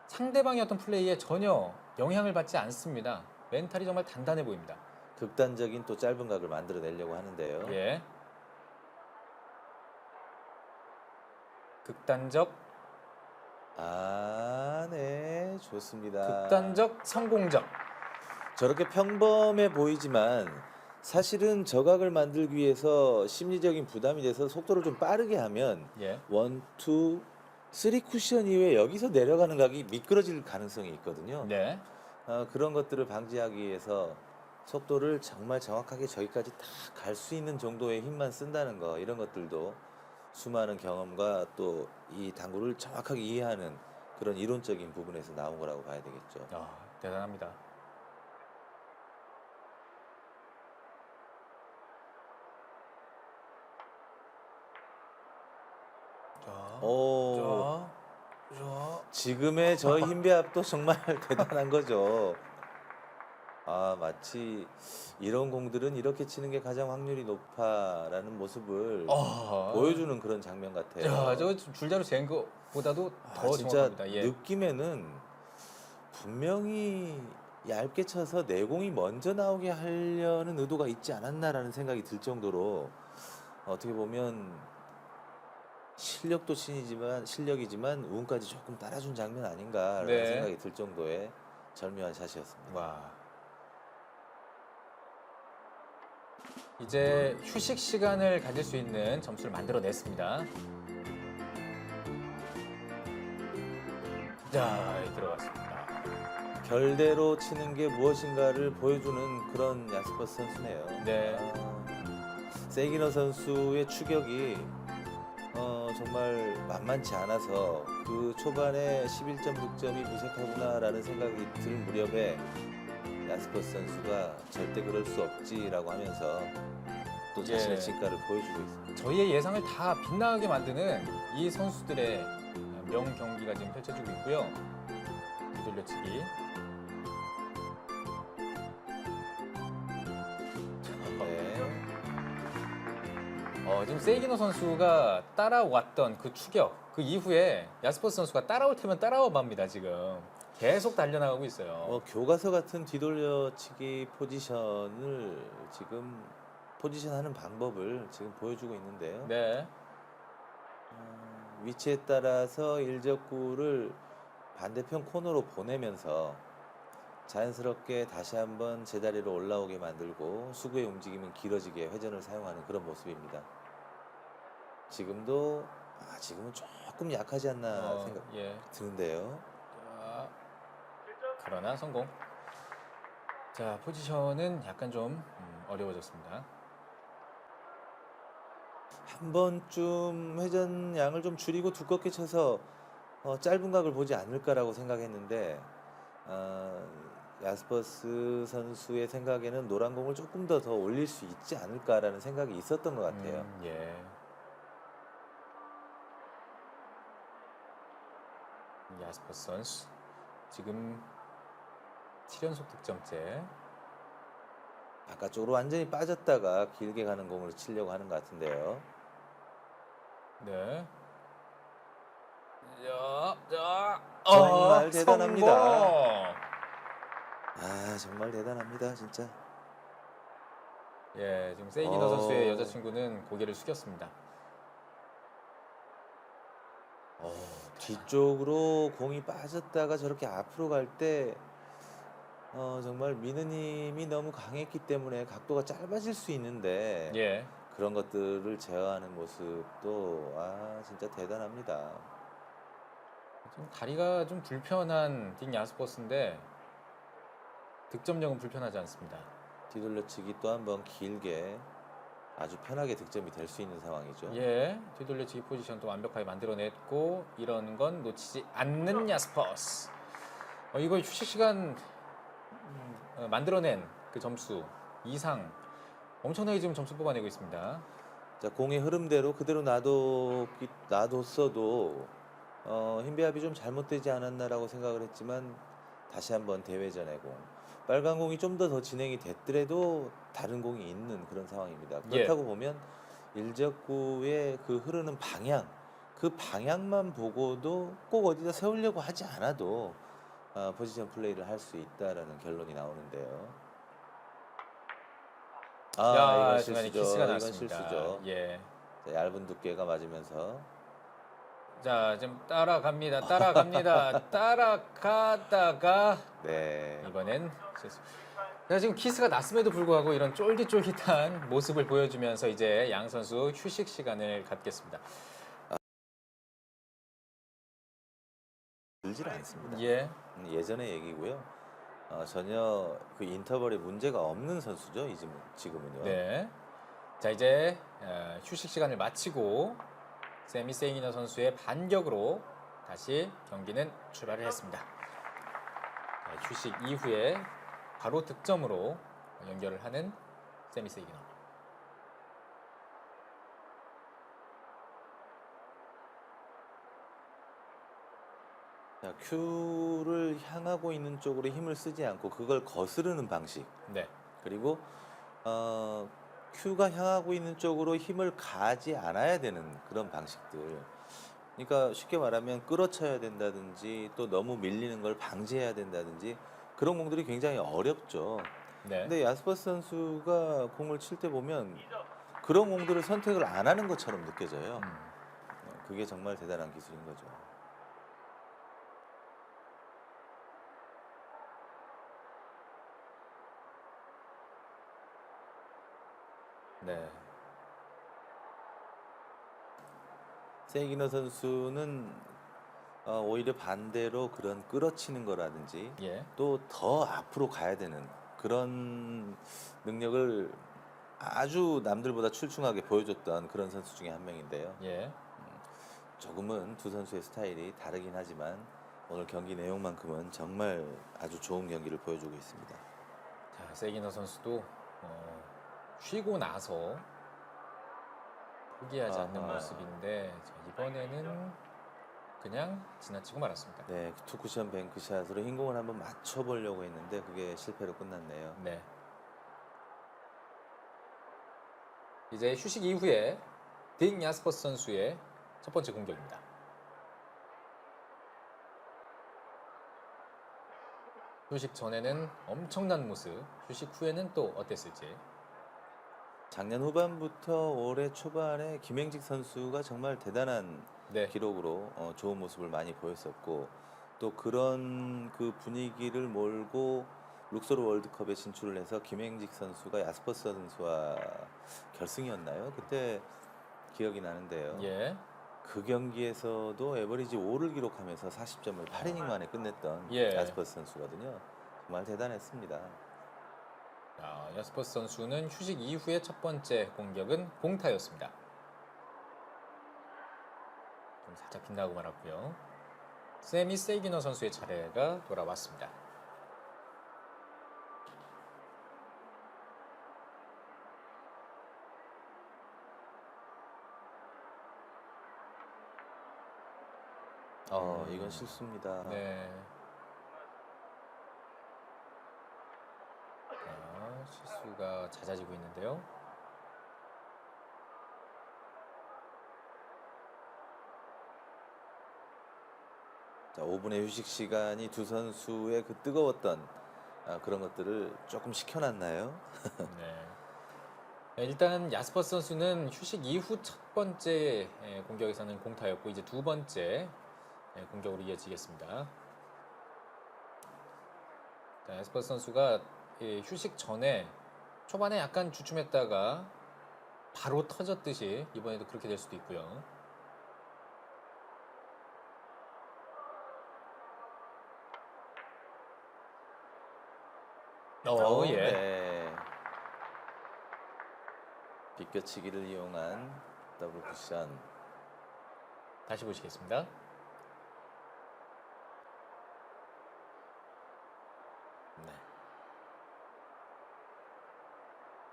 상대방의 어떤 플레이에 전혀 영향을 받지 않습니다. 멘탈이 정말 단단해 보입니다. 극단적인 또 짧은 각을 만들어내려고 하는데요. 예. 극단적, 네, 좋습니다. 극단적 성공적. 저렇게 평범해 보이지만 사실은 저각을 만들기 위해서 심리적인 부담이 돼서 속도를 좀 빠르게 하면 예. 1, 2, 3 쿠션 이후에 여기서 내려가는 각이 미끄러질 가능성이 있거든요. 네. 그런 것들을 방지하기 위해서 속도를 정말 정확하게 저기까지 다 갈 수 있는 정도의 힘만 쓴다는 거, 이런 것들도 수많은 경험과 또 이 당구를 정확하게 이해하는 그런 이론적인 부분에서 나온 거라고 봐야 되겠죠. 대단합니다. 지금의 저 힘배합도 정말 대단한 거죠. 마치 이런 공들은 이렇게 치는 게 가장 확률이 높아라는 모습을 보여주는 그런 장면 같아요. 야, 저 줄자로 잰 거보다도 더 진짜 정확합니다. 예. 느낌에는 분명히 얇게 쳐서 내공이 먼저 나오게 하려는 의도가 있지 않았나라는 생각이 들 정도로 어떻게 보면 실력도 실력이지만 운까지 조금 따라준 장면 아닌가라는 네. 생각이 들 정도의 절묘한 샷이었습니다. 와. 이제 휴식 시간을 가질 수 있는 점수를 만들어냈습니다. 자, 들어갔습니다. 결대로 치는 게 무엇인가를 보여주는 그런 야스퍼스 선수네요. 네. 세기너 선수의 추격이 정말 만만치 않아서 그 초반에 11점 득점이 무색하구나라는 생각이 들 무렵에 야스퍼스 선수가 절대 그럴 수 없지라고 하면서 또 자신의 진가를 보여주고 있습니다. 저희의 예상을 다 빗나가게 만드는 이 선수들의 명경기가 지금 펼쳐지고 있고요. 돌려치기. 지금 세이기노 선수가 따라왔던 그 추격, 그 이후에 야스퍼스 선수가 따라올 테면 따라와 봅니다. 지금 계속 달려나가고 있어요. 교과서 같은 뒤돌려치기 포지션을 지금 포지션하는 방법을 지금 보여주고 있는데요. 네. 위치에 따라서 일적구를 반대편 코너로 보내면서 자연스럽게 다시 한번 제자리로 올라오게 만들고 수구의 움직임은 길어지게 회전을 사용하는 그런 모습입니다. 지금도 지금은 조금 약하지 않나 생각 예. 드는데요. 자, 그러나 성공. 자, 포지션은 약간 좀 어려워졌습니다. 한 번쯤 회전량을 좀 줄이고 두껍게 쳐서 짧은 각을 보지 않을까라고 생각했는데 야스퍼스 선수의 생각에는 노란 공을 조금 더 올릴 수 있지 않을까라는 생각이 있었던 것 같아요. 예. 야스퍼스 선수 지금 7연속 득점째. 바깥쪽으로 완전히 빠졌다가 길게 가는 공을 치려고 하는 것 같은데요. 네. 자, 정말 대단합니다. 성공! 정말 대단합니다, 진짜. 예, 지금 세이기너 선수의 여자친구는 고개를 숙였습니다. 뒤쪽으로 공이 빠졌다가 저렇게 앞으로 갈 때 정말 미느님이 너무 강했기 때문에 각도가 짧아질 수 있는데 예. 그런 것들을 제어하는 모습도 진짜 대단합니다. 지금 다리가 좀 불편한 딕 야스퍼스인데 득점력은 불편하지 않습니다. 뒤돌려치기 또 한번 길게 아주 편하게 득점이 될 수 있는 상황이죠. 예, 뒤돌려치기 포지션도 완벽하게 만들어냈고 이런 건 놓치지 않는 야스퍼스. 이거 휴식 시간 만들어낸 그 점수 이상 엄청나게 지금 점수 뽑아내고 있습니다. 자, 공의 흐름대로 그대로 놔뒀어도 힘 배합이 좀 잘못되지 않았나라고 생각을 했지만 다시 한번 대회전의 공. 빨간 공이 좀 더 진행이 됐더라도 다른 공이 있는 그런 상황입니다. 그렇다고 보면 일적구의 그 흐르는 방향, 그 방향만 보고도 꼭 어디다 세우려고 하지 않아도 포지션 플레이를 할 수 있다라는 결론이 나오는데요. 이건 중간에 실수죠. 키스가 이건 났습니다. 실수죠. 예. 자, 얇은 두께가 맞으면서 자, 지금 따라갑니다. 따라가다가 네. 이번엔 실수. 자, 지금 키스가 났음에도 불구하고 이런 쫄깃쫄깃한 모습을 보여주면서 이제 양 선수 휴식 시간을 갖겠습니다. 들질 않습니다. 예. 예전의 얘기고요. 전혀 그 인터벌에 문제가 없는 선수죠. 지금은요. 네. 자, 이제 휴식 시간을 마치고 세미 세이기너 선수의 반격으로 다시 경기는 출발을 했습니다. 자, 휴식 이후에 바로 득점으로 연결을 하는 세미 세이기너. 자, 큐를 향하고 있는 쪽으로 힘을 쓰지 않고 그걸 거스르는 방식. 네. 그리고 큐가 향하고 있는 쪽으로 힘을 가지 않아야 되는 그런 방식들. 그러니까 쉽게 말하면 끌어쳐야 된다든지 또 너무 밀리는 걸 방지해야 된다든지 그런 공들이 굉장히 어렵죠. 네. 근데 야스퍼스 선수가 공을 칠 때 보면 그런 공들을 선택을 안 하는 것처럼 느껴져요. 그게 정말 대단한 기술인 거죠. 네. 세이기너 선수는 오히려 반대로 그런 끌어치는 거라든지 예. 또 더 앞으로 가야 되는 그런 능력을 아주 남들보다 출중하게 보여줬던 그런 선수 중에 한 명인데요. 예. 조금은 두 선수의 스타일이 다르긴 하지만 오늘 경기 내용만큼은 정말 아주 좋은 경기를 보여주고 있습니다. 자, 세이기너 선수도 쉬고 나서 포기하지 않는 모습인데 자, 이번에는 그냥 지나치고 말았습니다. 네, 투쿠션 뱅크샷으로 흰 공을 한번 맞춰보려고 했는데 그게 실패로 끝났네요. 네. 이제 휴식 이후에 딕 야스퍼스 선수의 첫 번째 공격입니다. 휴식 전에는 엄청난 모습, 휴식 후에는 또 어땠을지. 작년 후반부터 올해 초반에 김행직 선수가 정말 대단한 네. 기록으로 좋은 모습을 많이 보였었고 또 그런 그 분위기를 몰고 룩소르 월드컵에 진출을 해서 김행직 선수가 야스퍼스 선수와 결승이었나요? 그때 기억이 나는데요. 예. 그 경기에서도 에버리지 5를 기록하면서 40점을 8이닝 만에 끝냈던 예. 야스퍼스 선수거든요. 정말 대단했습니다. 자, 야스퍼스 선수는 휴식 이후의 첫 번째 공격은 공타였습니다. 좀 살짝 빗나고 말았고요. 세미 세이기너 선수의 차례가 돌아왔습니다. 이건 실수입니다. 네. 자, 실수가 잦아지고 있는데요. 자, 5분의 휴식 시간이 두 선수의 그 뜨거웠던 그런 것들을 조금 식혀놨나요? 네. 일단 야스퍼스 선수는 휴식 이후 첫 번째 공격에서는 공타였고 이제 두 번째 공격으로 이어지겠습니다. 자, 야스퍼스 선수가 휴식 전에 초반에 약간 주춤했다가 바로 터졌듯이 이번에도 그렇게 될 수도 있고요. 예. 네. 비껴치기를 이용한 더블 쿠션. 다시 보시겠습니다. 네.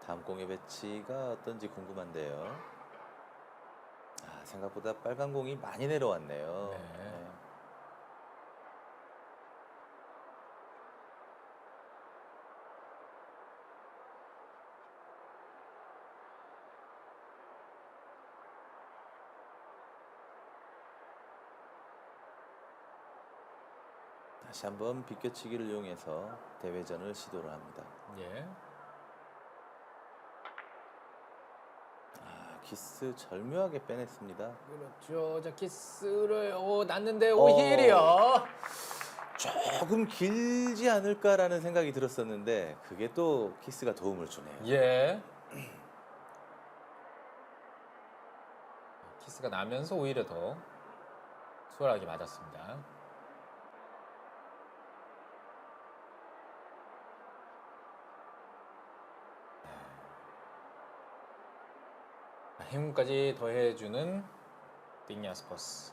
다음 공의 배치가 어떤지 궁금한데요. 생각보다 빨간 공이 많이 내려왔네요. 네. 다시 한번 비껴치기를 이용해서 대회전을 시도를 합니다. 예. 키스 절묘하게 빼냈습니다. 그렇죠. 자, 키스를 났는데 오히려 조금 길지 않을까라는 생각이 들었었는데 그게 또 키스가 도움을 주네요. 예. 키스가 나면서 오히려 더 수월하게 맞았습니다. 행운까지 더해주는 딩 야스퍼스.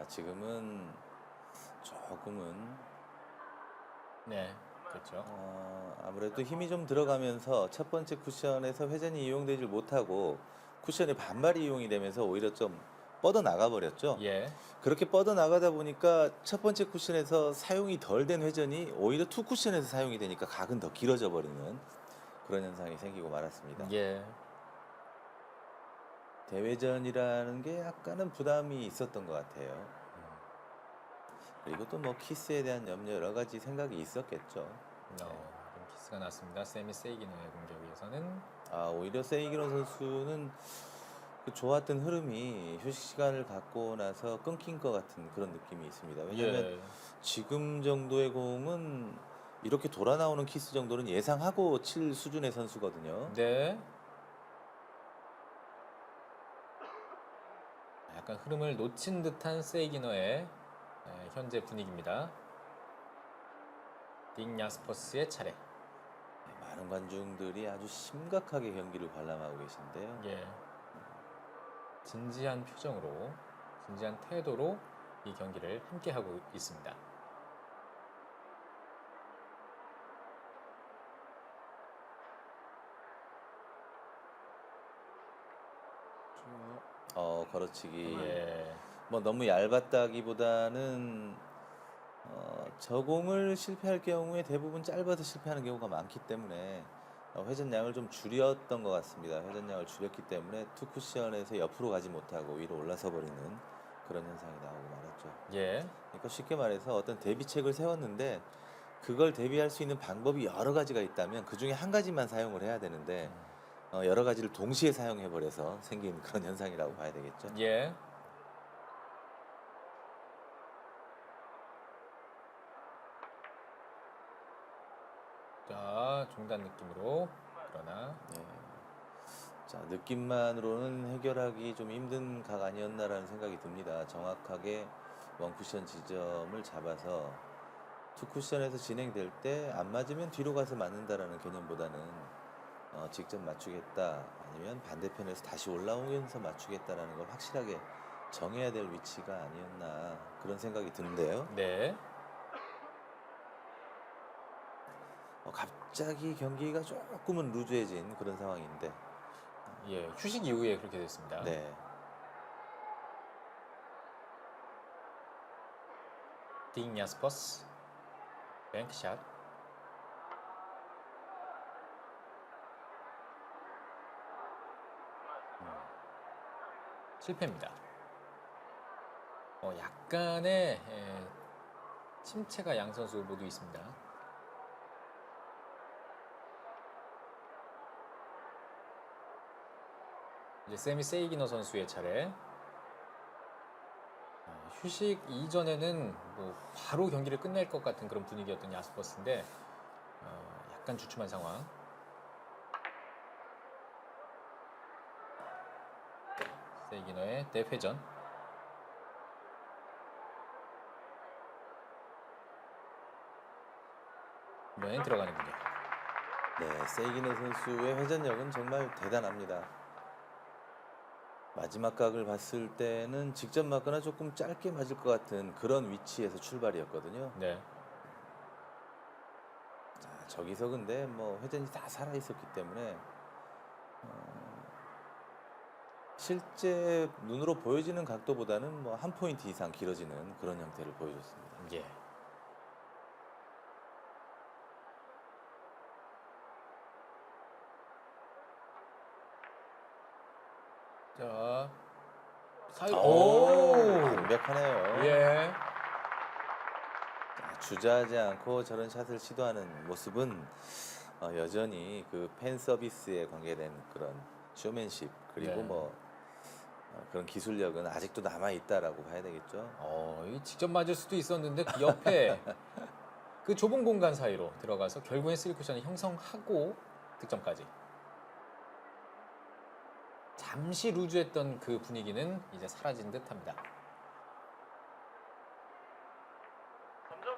지금은 조금은 네, 그렇죠. 아무래도 힘이 좀 들어가면서 첫 번째 쿠션에서 회전이 이용되지 못하고 쿠션의 반발이 이용이 되면서 오히려 좀 뻗어 나가 버렸죠. 예. 그렇게 뻗어 나가다 보니까 첫 번째 쿠션에서 사용이 덜 된 회전이 오히려 투 쿠션에서 사용이 되니까 각은 더 길어져 버리는 그런 현상이 생기고 말았습니다. 예. 대회전이라는 게 약간은 부담이 있었던 것 같아요. 그리고 또 뭐 키스에 대한 염려 여러 가지 생각이 있었겠죠. 좀 키스가 났습니다. 세미 세이기노의 공격에서는 오히려 세이기노 선수는 그 좋았던 흐름이 휴식 시간을 갖고 나서 끊긴 것 같은 그런 느낌이 있습니다. 왜냐하면 지금 정도의 공은 이렇게 돌아 나오는 키스 정도는 예상하고 칠 수준의 선수거든요. 네. 약간 흐름을 놓친 듯한 세이기노의 현재 분위기입니다. 딩 야스퍼스의 차례. 많은 관중들이 아주 심각하게 경기를 관람하고 계신데요. 예. 진지한 표정으로, 진지한 태도로 이 경기를 함께 하고 있습니다. 걸어치기. 예. 뭐 너무 얇았다기보다는 저공을 실패할 경우에 대부분 짧아서 실패하는 경우가 많기 때문에 회전량을 좀 줄였던 것 같습니다. 회전량을 줄였기 때문에 투 쿠션에서 옆으로 가지 못하고 위로 올라서 버리는 그런 현상이 나오고 말았죠. 예. 그러니까 쉽게 말해서 어떤 대비책을 세웠는데 그걸 대비할 수 있는 방법이 여러 가지가 있다면 그 중에 한 가지만 사용을 해야 되는데 여러 가지를 동시에 사용해 버려서 생긴 그런 현상이라고 봐야 되겠죠. 예. 자, 중단 느낌으로. 그러나 예. 자, 느낌만으로는 해결하기 좀 힘든 각 아니었나라는 생각이 듭니다. 정확하게 원쿠션 지점을 잡아서 투쿠션에서 진행될 때 안 맞으면 뒤로 가서 맞는다라는 개념보다는 직접 맞추겠다 아니면 반대편에서 다시 올라오면서 맞추겠다라는 걸 확실하게 정해야 될 위치가 아니었나 그런 생각이 드는데요. 네. 갑자기 경기가 조금은 루즈해진 그런 상황인데 예, 휴식 이후에 그렇게 됐습니다. 네. 딩 야스퍼스 뱅크샷. 실패입니다. 약간의 침체가 양 선수 모두 있습니다. 이제 세미 세이기너 선수의 차례. 휴식 이전에는 뭐 바로 경기를 끝낼 것 같은 그런 분위기였던 야스퍼스인데 약간 주춤한 상황. 세이기너의 대회전. 이번엔 들어가는군요. 네, 세이기네 선수의 회전력은 정말 대단합니다. 마지막 각을 봤을 때는 직접 맞거나 조금 짧게 맞을 것 같은 그런 위치에서 출발이었거든요. 네. 자, 저기서 근데 뭐 회전이 다 살아 있었기 때문에 실제 눈으로 보여지는 각도보다는 뭐 한 포인트 이상 길어지는 그런 형태를 보여줬습니다. 예. 자, 완벽하네요. 예. 자, 주저하지 않고 저런 샷을 시도하는 모습은 여전히 그 팬 서비스에 관계된 그런 쇼맨십 그리고 네. 뭐 그런 기술력은 아직도 남아 있다라고 봐야 되겠죠. 이 직접 맞을 수도 있었는데 그 옆에 그 좁은 공간 사이로 들어가서 결국엔 3쿠션을 형성하고 득점까지. 잠시 루즈했던 그 분위기는 이제 사라진 듯합니다.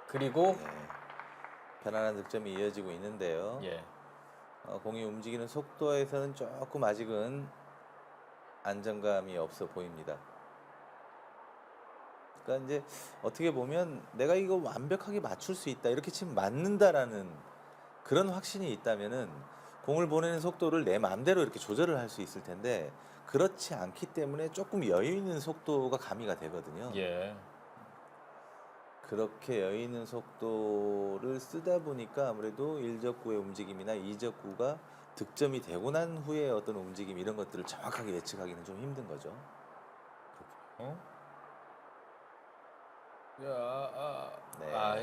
그리고 네, 편안한 득점이 이어지고 있는데요. 예, 공이 움직이는 속도에서는 조금 아직은 안정감이 없어 보입니다. 그러니까 이제 어떻게 보면 내가 이거 완벽하게 맞출 수 있다 이렇게 치면 맞는다라는 그런 확신이 있다면은 공을 보내는 속도를 내 마음대로 이렇게 조절을 할 수 있을 텐데 그렇지 않기 때문에 조금 여유 있는 속도가 가미가 되거든요. 예, 그렇게 여유 있는 속도를 쓰다 보니까 아무래도 1적구의 움직임이나 2적구가 득점이 되고 난 후에 어떤 움직임 이런 것들을 정확하게 예측하기는 좀 힘든 거죠. 네.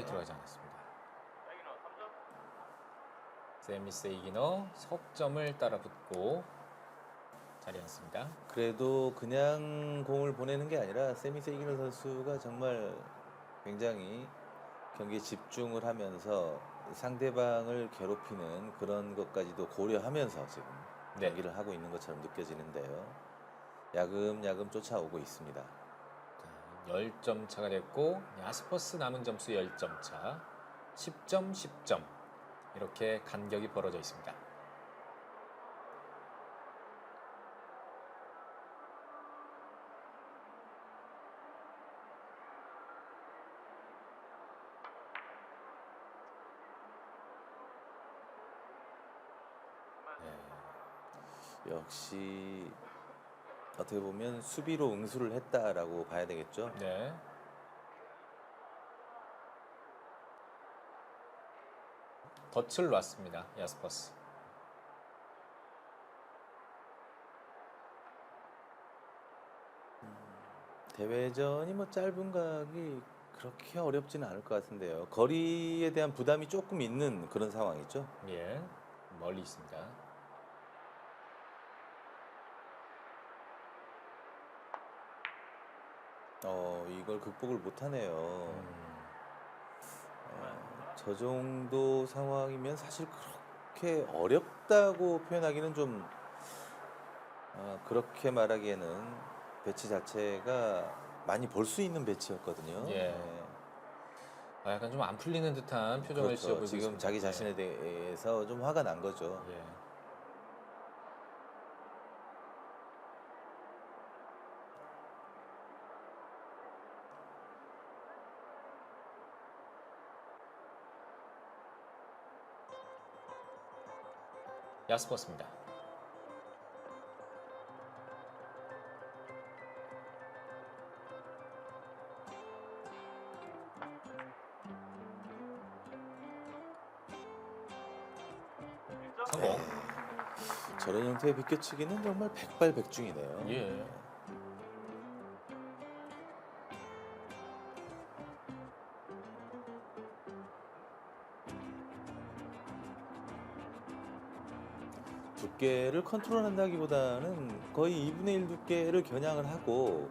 들어가지 않았습니다. 세미 세이기너 석점을 따라붙고 자리에 앉습니다. 그래도 그냥 공을 보내는 게 아니라 세미 세이기노 선수가 정말 굉장히 경기에 집중을 하면서 상대방을 괴롭히는 그런 것까지도 고려하면서 지금 네. 경기를 하고 있는 것처럼 느껴지는데요. 야금야금 쫓아오고 있습니다. 10점 차가 됐고 야스퍼스 남은 점수 10점 차. 10점, 10점. 이렇게 간격이 벌어져 있습니다. 역시 어떻게 보면 수비로 응수를 했다라고 봐야 되겠죠. 네. 덫을 놨습니다. 야스퍼스. 대회전이 뭐 짧은 각이 그렇게 어렵지는 않을 것 같은데요. 거리에 대한 부담이 조금 있는 그런 상황이죠. 예, 멀리 있습니다. 이걸 극복을 못하네요. 음, 저 정도 상황이면 사실 그렇게 어렵다고 표현하기는 좀 그렇게 말하기에는 배치 자체가 많이 볼 수 있는 배치였거든요. 예. 네. 약간 좀 안 풀리는 듯한 표정을 그렇죠. 지어보이고 지금 있습니다. 자기 예. 자신에 대해서 좀 화가 난 거죠. 예. 야스퍼스입니다. 성공. 저런 형태의 비껴치기는 정말 백발백중이네요. 예. 두께를 컨트롤한다기보다는 거의 2분의 1 두께를 겨냥을 하고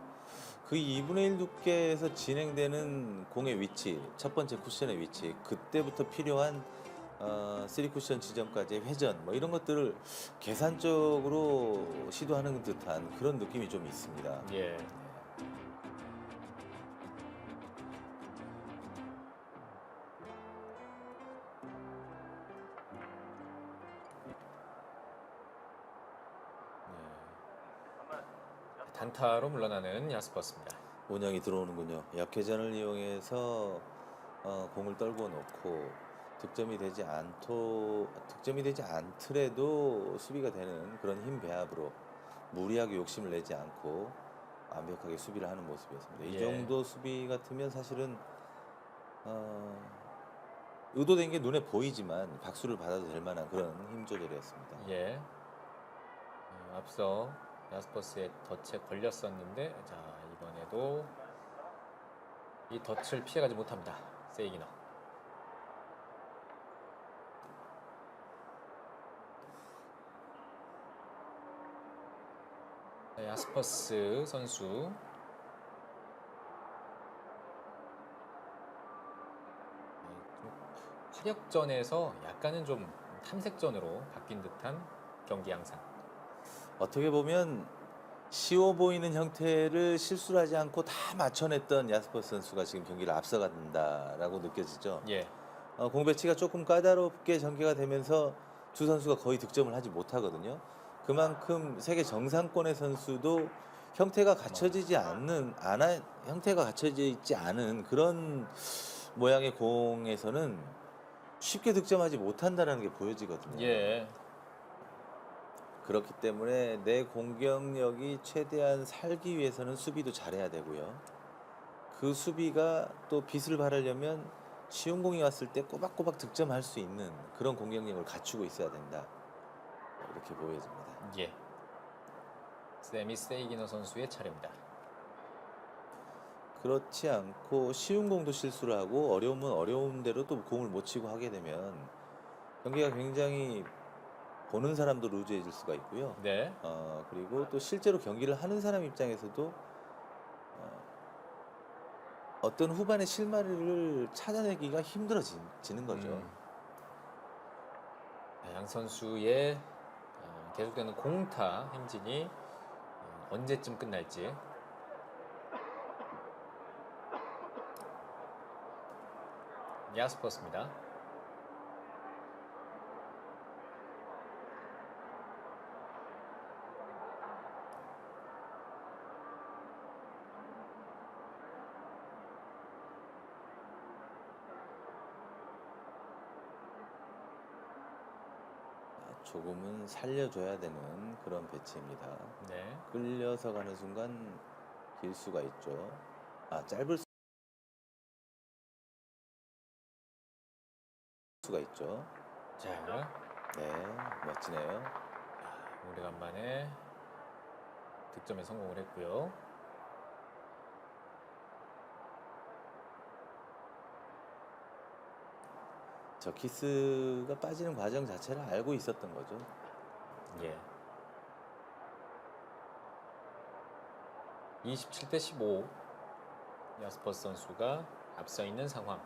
그 2분의 1 두께에서 진행되는 공의 위치, 첫 번째 쿠션의 위치, 그때부터 필요한 3쿠션 지점까지의 회전 뭐 이런 것들을 계산적으로 시도하는 듯한 그런 느낌이 좀 있습니다. 예. 단타로 물러나는 야스퍼스입니다. 운영이 들어오는군요. 약회전을 이용해서 공을 떨궈 놓고 득점이 되지 않더라도 수비가 되는 그런 힘 배합으로 무리하게 욕심을 내지 않고 완벽하게 수비를 하는 모습이었습니다. 이 예. 정도 수비 같으면 사실은 의도된 게 눈에 보이지만 박수를 받아도 될 만한 그런 힘 조절이었습니다. 예. 앞서 야스퍼스의 덫에 걸렸었는데 자 이번에도 이 덫을 피해가지 못합니다. 세이기너. 야스퍼스 선수 좀 화력전에서 약간은 좀 탐색전으로 바뀐 듯한 경기 양상. 어떻게 보면 쉬워 보이는 형태를 실수를 하지 않고 다 맞춰냈던 야스퍼스 선수가 지금 경기를 앞서간다라고 느껴지죠. 예. 공 배치가 조금 까다롭게 전개가 되면서 두 선수가 거의 득점을 하지 못하거든요. 그만큼 세계 정상권의 선수도 형태가 갖춰지지 않은 그런 모양의 공에서는 쉽게 득점하지 못한다는 게 보여지거든요. 예. 그렇기 때문에 내 공격력이 최대한 살기 위해서는 수비도 잘해야 되고요. 그 수비가 또 빛을 발하려면 쉬운 공이 왔을 때 꼬박꼬박 득점할 수 있는 그런 공격력을 갖추고 있어야 된다. 이렇게 보여집니다. 예. 세미 세이기너 선수의 차례입니다. 그렇지 않고 쉬운 공도 실수를 하고 어려우면 어려운 대로 또 공을 못 치고 하게 되면 경기가 굉장히 보는 사람도 루즈해질 수가 있고요. 네. 그리고 또 실제로 경기를 하는 사람 입장에서도 어떤 후반의 실마리를 찾아내기가 힘들어지는 거죠. 양 선수의 계속되는 공타 행진이 언제쯤 끝날지. 야스퍼스입니다. 조금은 살려줘야 되는 그런 배치입니다. 네. 끌려서 가는 순간 길 수가 있죠. 짧을 수가 있죠. 자, 네, 멋지네요. 오래간만에 득점에 성공을 했고요. 저 키스가 빠지는 과정 자체를 알고 있었던 거죠. 예. 27대 15. 야스퍼스 선수가 앞서 있는 상황.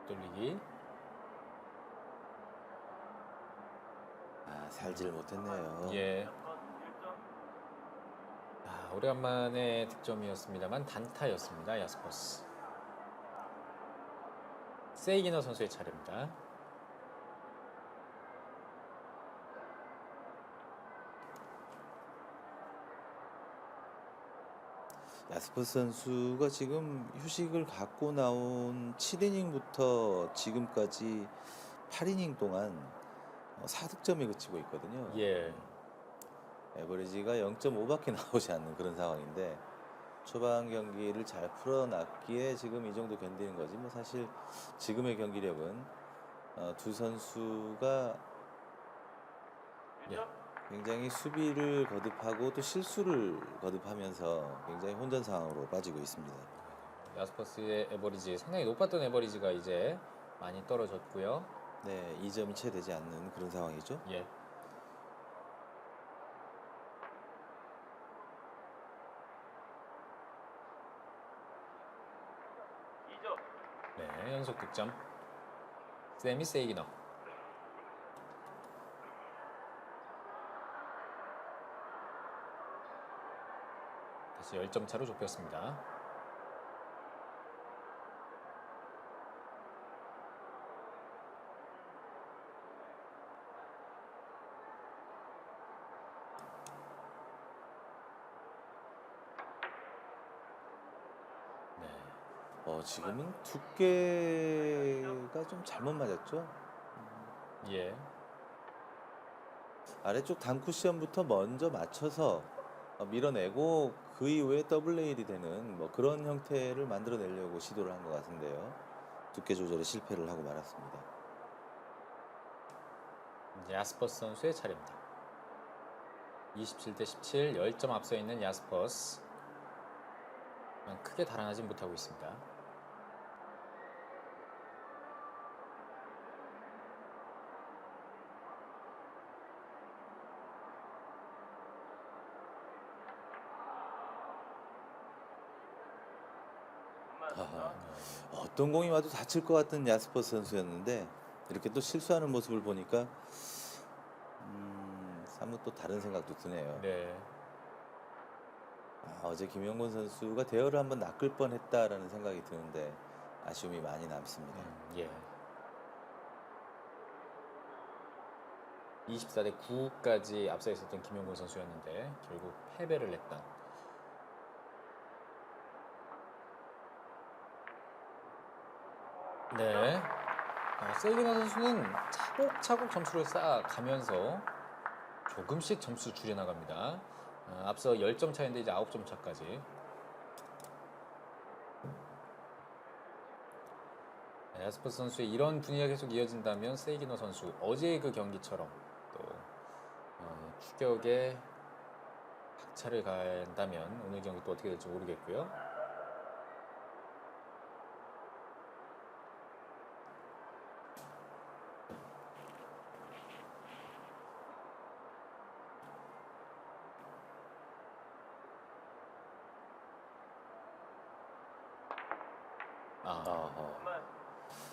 돌리기. 살지를 못했네요. 예. 오래간만에 득점이었습니다만 단타였습니다. 야스퍼스. 세이기너 선수의 차례입니다. 야스퍼스 선수가 지금 휴식을 갖고 나온 7이닝부터 지금까지 8이닝 동안 4득점에 그치고 있거든요. 예. 에버리지가 0.5밖에 나오지 않는 그런 상황인데 초반 경기를 잘 풀어놨기에 지금 이 정도 견디는 거지. 뭐 사실 지금의 경기력은 두 선수가 예. 굉장히 수비를 거듭하고 또 실수를 거듭하면서 굉장히 혼전 상황으로 빠지고 있습니다. 야스퍼스의 에버리지 상당히 높았던 에버리지가 이제 많이 떨어졌고요. 네, 2점이 채 되지 않는 그런 상황이죠. 예. 네, 연속 득점. 세미 세이기너. 다시 10점 차로 좁혔습니다. 지금은 두께가 좀 잘못 맞았죠. 예. 아래쪽 단 쿠션부터 먼저 맞춰서 밀어내고 그 이후에 더블 레일이 되는 뭐 그런 형태를 만들어내려고 시도를 한 것 같은데요. 두께 조절에 실패를 하고 말았습니다. 이제 야스퍼스 선수의 차례입니다. 27대 17, 10점 앞서 있는 야스퍼스. 크게 달아나진 못하고 있습니다. 어떤 공이 와도 다칠 것 같은 야스퍼스 선수였는데 이렇게 또 실수하는 모습을 보니까 사뭇 또 다른 생각도 드네요. 네. 어제 김영곤 선수가 대여를 한번 낚을 뻔했다라는 생각이 드는데 아쉬움이 많이 남습니다. 예. 24대 9까지 앞서 있었던 김영곤 선수였는데 결국 패배를 했던. 네. 세이기너 선수는 차곡차곡 점수를 쌓아가면서 조금씩 점수 줄여나갑니다. 앞서 10점 차인데 이제 9점 차까지. 야스퍼스 선수의 이런 분위기가 계속 이어진다면 세이기너 선수 어제의 그 경기처럼 또 추격에 박차를 가한다면 오늘 경기 또 어떻게 될지 모르겠고요.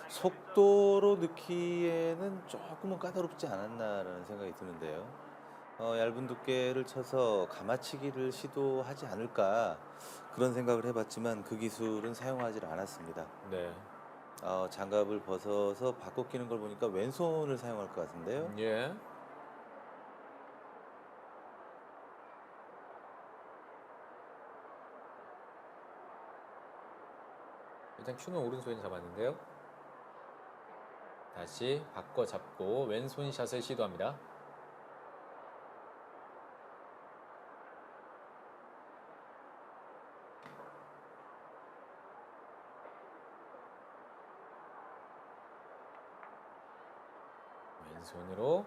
속도로 넣기에는 조금은 까다롭지 않았나라는 생각이 드는데요. 얇은 두께를 쳐서 감아치기를 시도하지 않을까 그런 생각을 해봤지만 그 기술은 사용하지 않았습니다. 네. 장갑을 벗어서 바꿔 끼는 걸 보니까 왼손을 사용할 것 같은데요. 예. 일단 큐는 오른손에 잡았는데요. 다시 바꿔 잡고 왼손 샷을 시도합니다. 왼손으로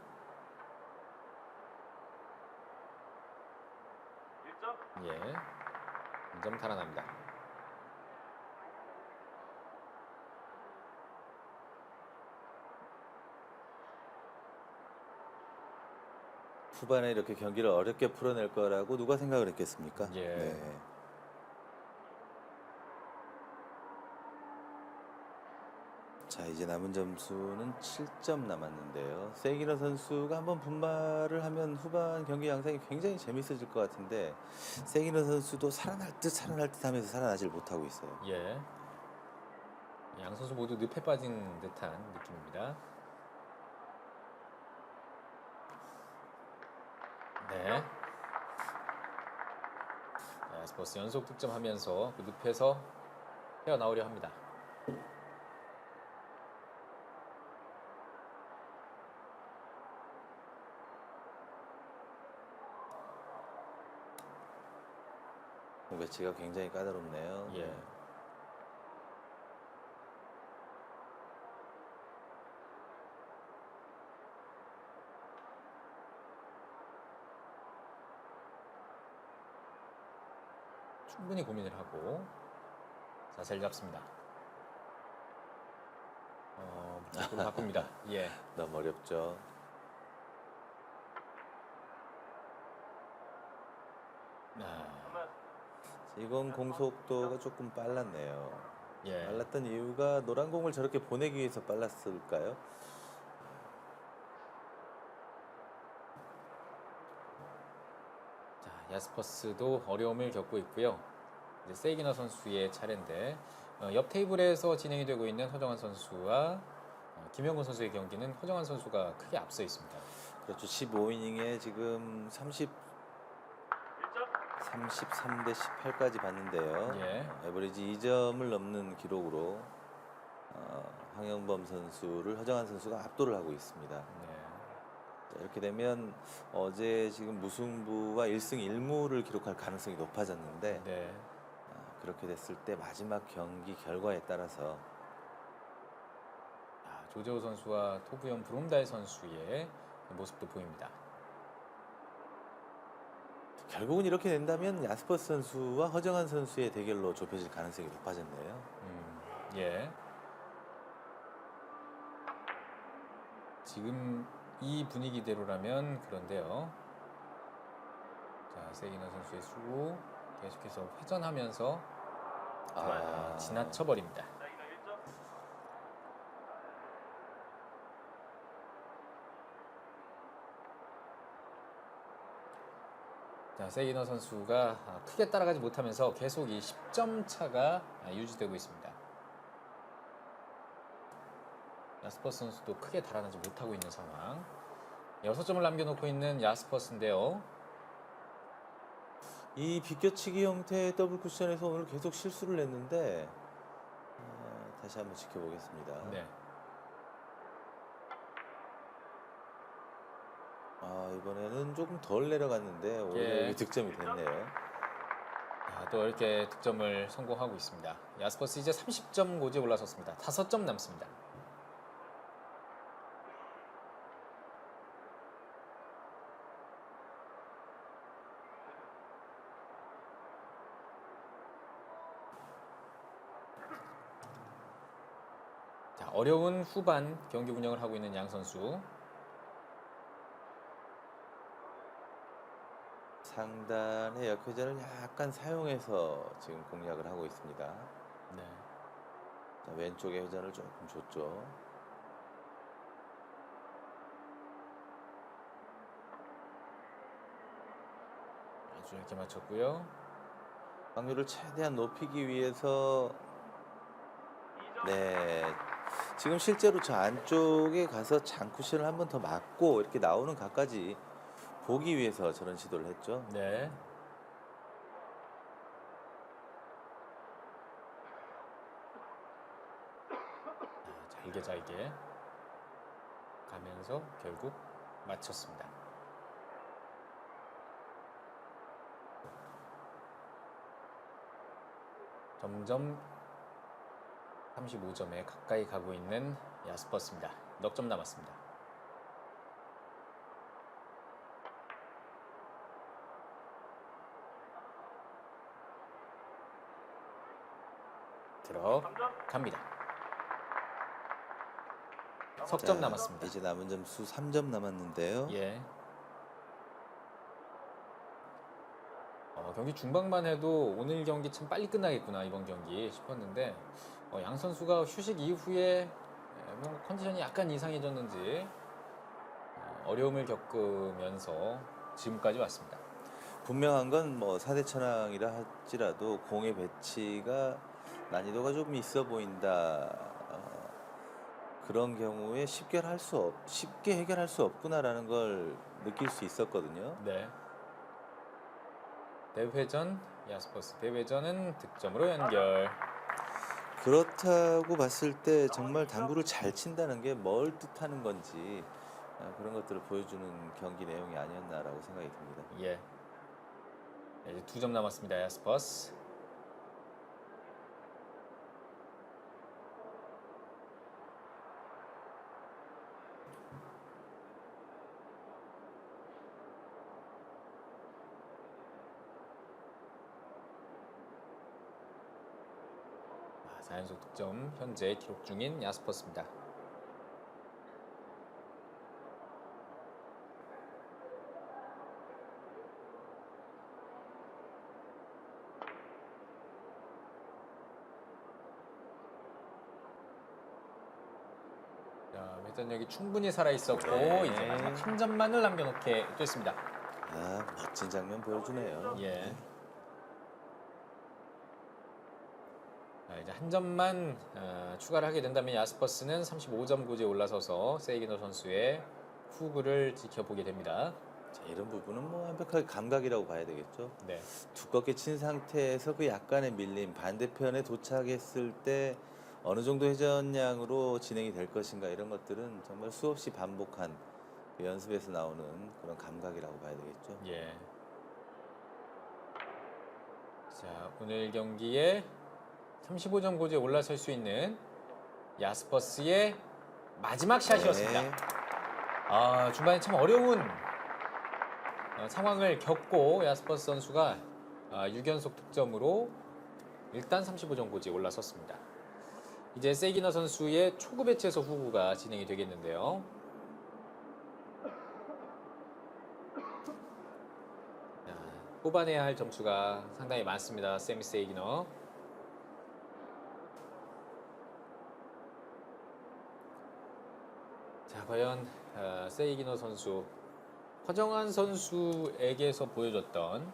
예, 한 점 달아납니다. 후반에 이렇게 경기를 어렵게 풀어낼 거라고 누가 생각을 했겠습니까? 예. 네. 자, 이제 남은 점수는 7점 남았는데요. 세기너 선수가 한번 분발을 하면 후반 경기 양상이 굉장히 재밌어질 것 같은데 세기너 선수도 살아날 듯 하면서 살아나질 못하고 있어요. 예. 양 선수 모두 늪에 빠진 듯한 느낌입니다. 네. 야스퍼스 연속 득점하면서 그 늪에서 헤어나오려 합니다. 매치가 굉장히 까다롭네요. 예. 네. 충분히 고민을 하고 자세를 잡습니다. 무조건 바꿉니다. 예. 너무 어렵죠. 이건 공속도가 조금 빨랐네요. 예. 빨랐던 이유가 노란 공을 저렇게 보내기 위해서 빨랐을까요? 자, 야스퍼스도 어려움을 겪고 있고요. 이제 세이기너 선수의 차례인데 옆 테이블에서 진행이 되고 있는 허정환 선수와 김영곤 선수의 경기는 허정환 선수가 크게 앞서 있습니다. 그렇죠. 15이닝에 지금 33대 18까지 봤는데요. 예. 에버리지 2점을 넘는 기록으로 황영범 선수를 허정환 선수가 압도를 하고 있습니다. 네. 자, 이렇게 되면 어제 지금 무승부와 1승 1무를 기록할 가능성이 높아졌는데 네. 그렇게 됐을 때 마지막 경기 결과에 따라서 조재호 선수와 토부연 브롬달 선수의 모습도 보입니다. 결국은 이렇게 된다면 야스퍼스 선수와 허정환 선수의 대결로 좁혀질 가능성이 높아졌네요. 예. 지금 이 분위기대로라면 그런데요. 자, 세이기너 선수의 수고 계속해서 회전하면서 지나쳐 버립니다. 자, 세이기너 선수가 크게 따라가지 못하면서 계속 이 10점 차가 유지되고 있습니다. 야스퍼스 선수도 크게 달아나지 못하고 있는 상황. 6점을 남겨놓고 있는 야스퍼스인데요. 이 비껴치기 형태의 더블 쿠션에서 오늘 계속 실수를 했는데 다시 한번 지켜보겠습니다. 네. 이번에는 조금 덜 내려갔는데 오히려 예. 여기 득점이 됐네요. 또 이렇게 득점을 성공하고 있습니다. 야스퍼스 이제 30점 고지에 올라섰습니다. 5점 남습니다. 자, 어려운 후반 경기 운영을 하고 있는 양 선수. 상단의 역회전을 약간 사용해서 지금 공략을 하고 있습니다. 네. 자, 왼쪽에 회전을 조금 줬죠. 아주 이렇게 맞췄고요. 확률을 최대한 높이기 위해서 네, 지금 실제로 저 안쪽에 가서 장쿠션을 한 번 더 맞고 이렇게 나오는 각까지 보기 위해서 저런 시도를 했죠. 네. 잘게 가면서 결국 맞췄습니다. 점점 35점에 가까이 가고 있는 야스퍼스입니다. 넉 점 남았습니다. 들어갑니다. 석점 자, 남았습니다. 이제 남은 점수 3점 남았는데요. 예. 경기 중반만 해도 오늘 경기 참 빨리 끝나겠구나 이번 경기 싶었는데 양 선수가 휴식 이후에 컨디션이 약간 이상해졌는지 어려움을 겪으면서 지금까지 왔습니다. 분명한 건 뭐 4대 천왕이라 할지라도 공의 배치가 난이도가 좀 있어 보인다. 그런 경우에 쉽게 해결할 수 없구나라는 걸 느낄 수 있었거든요. 네. 대회전 야스퍼스 대회전은 득점으로 연결. 그렇다고 봤을 때 정말 당구를 잘 친다는 게 뭘 뜻하는 건지 그런 것들을 보여주는 경기 내용이 아니었나라고 생각이 듭니다. 예. 이제 2점 남았습니다. 야스퍼스. 아, 4연속 득점 현재 기록 중인 야스퍼스입니다. 자, 회전력이 충분히 살아 있었고 네. 이제 마지막 한 점만을 남겨놓게 됐습니다. 멋진 장면 보여주네요. 예. 자, 이제 한 점만 추가를 하게 된다면 야스퍼스는 35점 고지에 올라서서 세이기너 선수의 후구를 지켜보게 됩니다. 자, 이런 부분은 뭐 완벽하게 감각이라고 봐야 되겠죠. 네. 두껍게 친 상태에서 그 약간의 밀림 반대편에 도착했을 때 어느 정도 회전량으로 진행이 될 것인가 이런 것들은 정말 수없이 반복한 그 연습에서 나오는 그런 감각이라고 봐야 되겠죠. 예. 자, 오늘 경기에 35점 고지에 올라설 수 있는 야스퍼스의 마지막 샷이었습니다. 네. 중반에 참 어려운 상황을 겪고 야스퍼스 선수가 6연속 득점으로 일단 35점 고지에 올라섰습니다. 이제 세이기너 선수의 초구 배치에서 후구가 진행이 되겠는데요. 자, 뽑아내야 할 점수가 상당히 많습니다. 세미 세이기너. 자, 과연 세이기너 선수, 허정한 선수에게서 보여줬던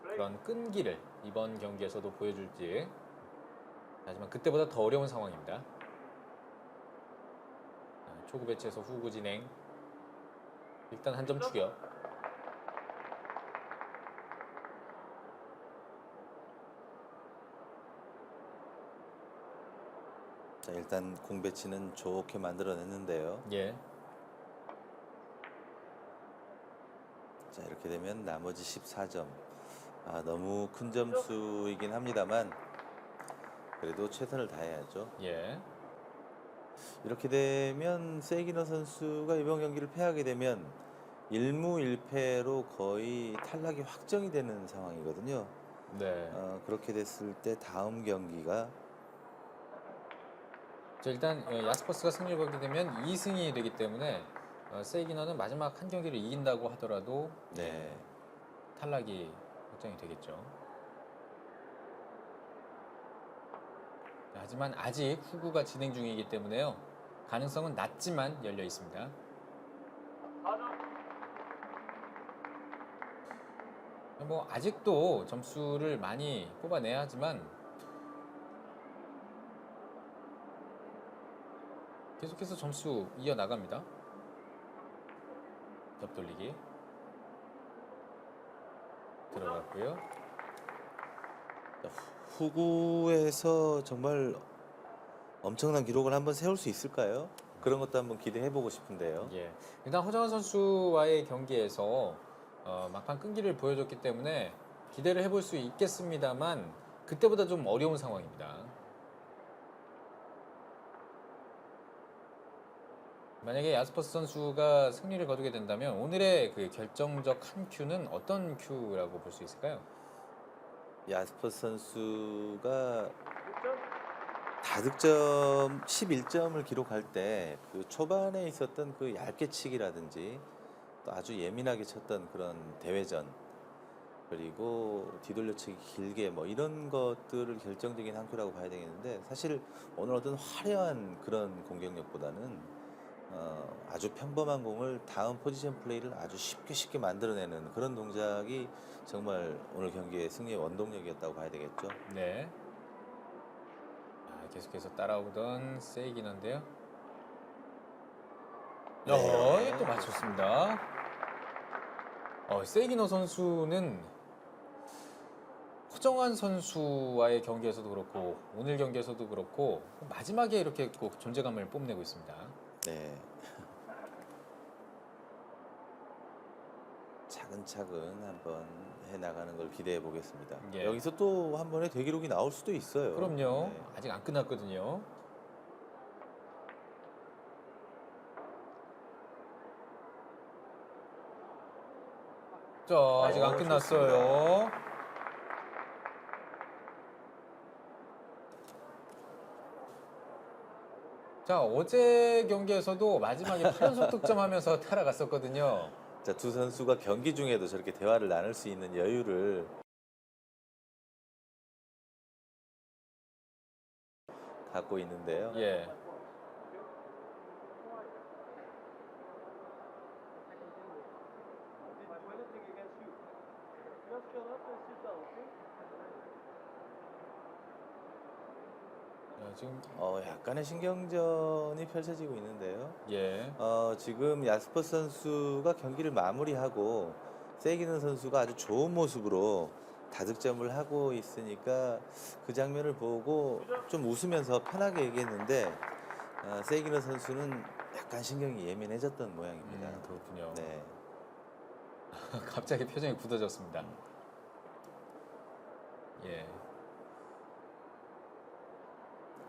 그런 끈기를 이번 경기에서도 보여줄지. 하지만 그때보다 더 어려운 상황입니다. 자, 초구 배치에서 후구 진행. 일단 한 점 추격. 자, 일단 공 배치는 좋게 만들어냈는데요. 예. 자, 이렇게 되면 나머지 14점. 너무 큰 점수이긴 합니다만 그래도 최선을 다해야죠. 예. 이렇게 되면 세이기너 선수가 이번 경기를 패하게 되면 1무 1패로 거의 탈락이 확정이 되는 상황이거든요. 네. 그렇게 됐을 때 다음 경기가 자, 일단 야스퍼스가 승리를 거두게 되면 2승이 되기 때문에 세이기너는 마지막 한 경기를 이긴다고 하더라도 네. 탈락이 확정이 되겠죠. 자, 하지만 아직 후구가 진행 중이기 때문에요. 가능성은 낮지만 열려 있습니다. 뭐 아직도 점수를 많이 뽑아내야 하지만 계속해서 점수 이어나갑니다. 옆돌리기 들어갔고요. 후구에서 정말 엄청난 기록을 한번 세울 수 있을까요? 그런 것도 한번 기대해 보고 싶은데요. 예. 일단 허정환 선수와의 경기에서 막판 끈기를 보여줬기 때문에 기대를 해볼 수 있겠습니다만 그때보다 좀 어려운 상황입니다. 만약에 야스퍼스 선수가 승리를 거두게 된다면 오늘의 그 결정적 한 큐는 어떤 큐라고 볼 수 있을까요? 야스퍼스 선수가 다득점 11점을 기록할 때 그 초반에 있었던 그 얇게 치기라든지 또 아주 예민하게 쳤던 그런 대회전 그리고 뒤돌려치기 길게 뭐 이런 것들을 결정적인 한 큐라고 봐야 되겠는데 사실 오늘 어떤 화려한 그런 공격력보다는 아주 평범한 공을 다음 포지션 플레이를 아주 쉽게 만들어내는 그런 동작이 정말 오늘 경기의 승리의 원동력이었다고 봐야 되겠죠. 네. 계속해서 따라오던 세이기너인데요. 네. 또 맞췄습니다. 세이기너 선수는 허정환 선수와의 경기에서도 그렇고 오늘 경기에서도 그렇고 마지막에 이렇게 꼭 존재감을 뽐내고 있습니다. 네. 차근차근 한번 해 나가는 걸 기대해 보겠습니다. 예. 여기서 또 한 번의 대기록이 나올 수도 있어요. 그럼요. 네. 아직 안 끝났거든요. 자, 아직 안 끝났어요. 자, 어제 경기에서도 마지막에 8연속 득점하면서 따라갔었거든요. 자, 두 선수가 경기 중에도 저렇게 대화를 나눌 수 있는 여유를 갖고 있는데요. 예. 지금 약간의 신경전이 펼쳐지고 있는데요. 예. 지금 야스퍼 선수가 경기를 마무리하고 세기는 선수가 아주 좋은 모습으로 다득점을 하고 있으니까 그 장면을 보고 좀 웃으면서 편하게 얘기했는데 세기는 선수는 약간 신경이 예민해졌던 모양입니다. 그렇군요. 네. 갑자기 표정이 굳어졌습니다. 예.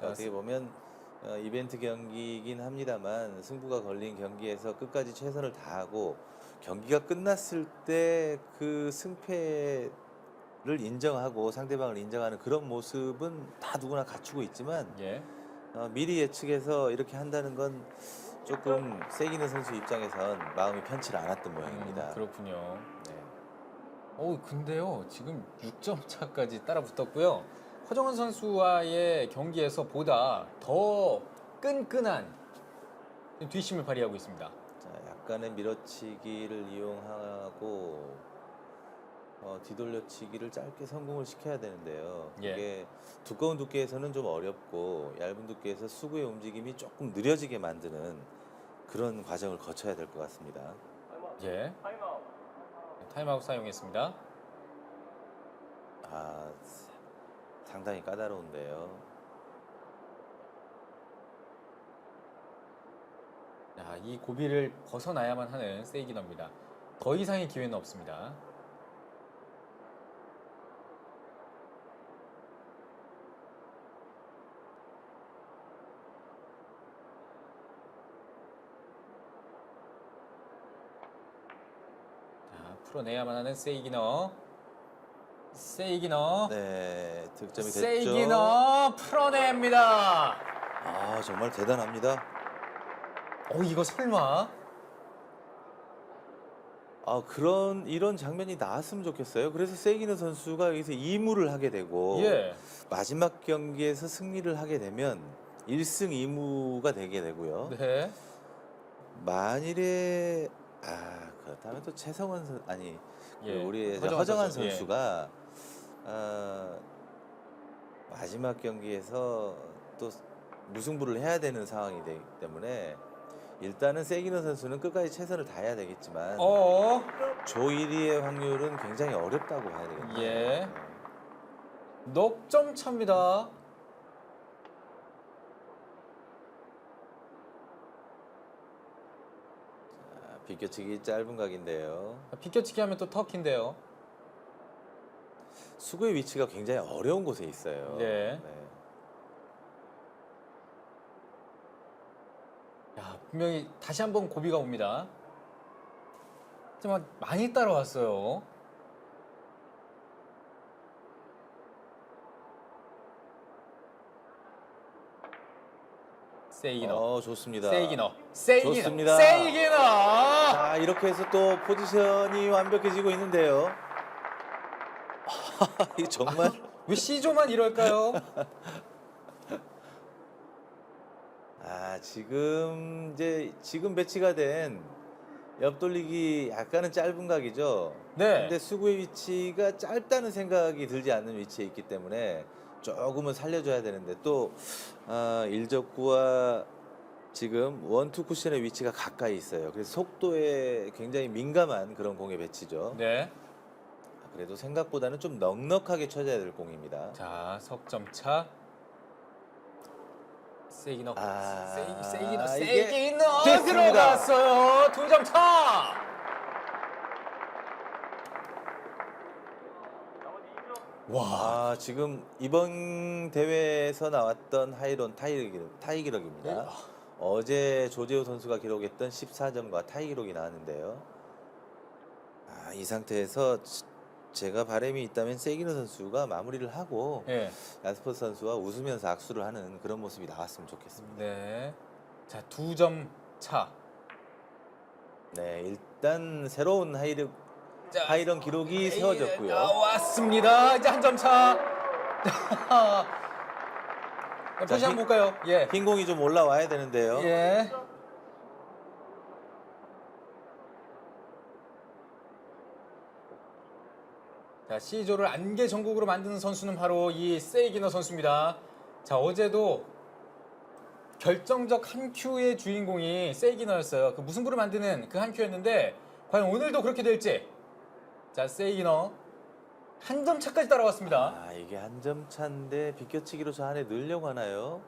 어떻게 보면 이벤트 경기이긴 합니다만 승부가 걸린 경기에서 끝까지 최선을 다하고 경기가 끝났을 때 그 승패를 인정하고 상대방을 인정하는 그런 모습은 다 누구나 갖추고 있지만 예. 미리 예측해서 이렇게 한다는 건 조금 세기는 선수 입장에선 마음이 편치 않았던 모양입니다. 그렇군요. 네. 근데요. 지금 6점 차까지 따라 붙었고요. 허정환 선수와의 경기에서 보다 더 끈끈한 뒷심을 발휘하고 있습니다. 자, 약간의 밀어치기를 이용하고 뒤돌려치기를 짧게 성공을 시켜야 되는데요. 예. 그게 두꺼운 두께에서는 좀 어렵고 얇은 두께에서 수구의 움직임이 조금 느려지게 만드는 그런 과정을 거쳐야 될 것 같습니다. 예. 타임아웃 사용했습니다. 상당히 까다로운데요. 자, 이 고비를 벗어나야만 하는 세이기너입니다. 더 이상의 기회는 없습니다. 자, 풀어내야만 하는 세이기너. 네, 득점이 됐죠. 세이기너 풀어냅니다. 정말 대단합니다. 이거 설마? 이런 장면이 나왔으면 좋겠어요. 그래서 세기는 선수가 여기서 2무를 하게 되고 예. 마지막 경기에서 승리를 하게 되면 1승 2무가 되게 되고요. 네. 만일에 그렇다면 또 최성원 우리 허정환 선수가 마지막 경기에서 또 무승부를 해야 되는 상황이 되기 때문에 일단은 세기너 선수는 끝까지 최선을 다해야 되겠지만 조 1위의 확률은 굉장히 어렵다고 봐야 되겠네요. 예. 넉 점 차입니다. 비껴치기 짧은 각인데요. 비껴치기 하면 또 터키인데요. 수구의 위치가 굉장히 어려운 곳에 있어요. 네. 분명히 다시 한번 고비가 옵니다. 하지만 많이 따라왔어요. 세이기너. 좋습니다. 세이기너. 좋습니다. 세이기너. 자, 이렇게 해서 또 포지션이 완벽해지고 있는데요. 이 정말 왜 C조만 이럴까요? 지금 배치가 된 옆돌리기 약간은 짧은 각이죠. 네. 근데 수구의 위치가 짧다는 생각이 들지 않는 위치에 있기 때문에 조금은 살려줘야 되는데 또 일적구와 지금 원투 쿠션의 위치가 가까이 있어요. 그래서 속도에 굉장히 민감한 그런 공의 배치죠. 네. 그래도 생각보다는 좀 넉넉하게 쳐져야 될 공입니다. 자, 석점 차. 세이기너. 이게 세이기너 됐습니다. 들어갔어요. 2점 차. 와. 지금 이번 대회에서 나왔던 하이론 타이 기록입니다. 네. 어제 조재호 선수가 기록했던 14점과 타이 기록이 나왔는데요. 이 상태에서 제가 바람이 있다면 세이기너 선수가 마무리를 하고 예. 야스퍼스 선수와 웃으면서 악수를 하는 그런 모습이 나왔으면 좋겠습니다. 네. 자, 2점 차. 네, 일단 새로운 자, 하이런 기록이 세워졌고요. 나왔습니다. 이제 한 점 차. 다시 한번 볼까요? 예. 흰 공이 좀 올라와야 되는데요. 예. 자, C조를 안개 전국으로 만드는 선수는 바로 이 세이기너 선수입니다. 자, 어제도 결정적 한 큐의 주인공이 세이기너였어요. 그 무승부를 만드는 그 한 큐였는데 과연 오늘도 그렇게 될지. 자, 세이기너 한 점 차까지 따라왔습니다. 이게 한 점 차인데 비껴치기로 저 안에 넣으려고 하나요?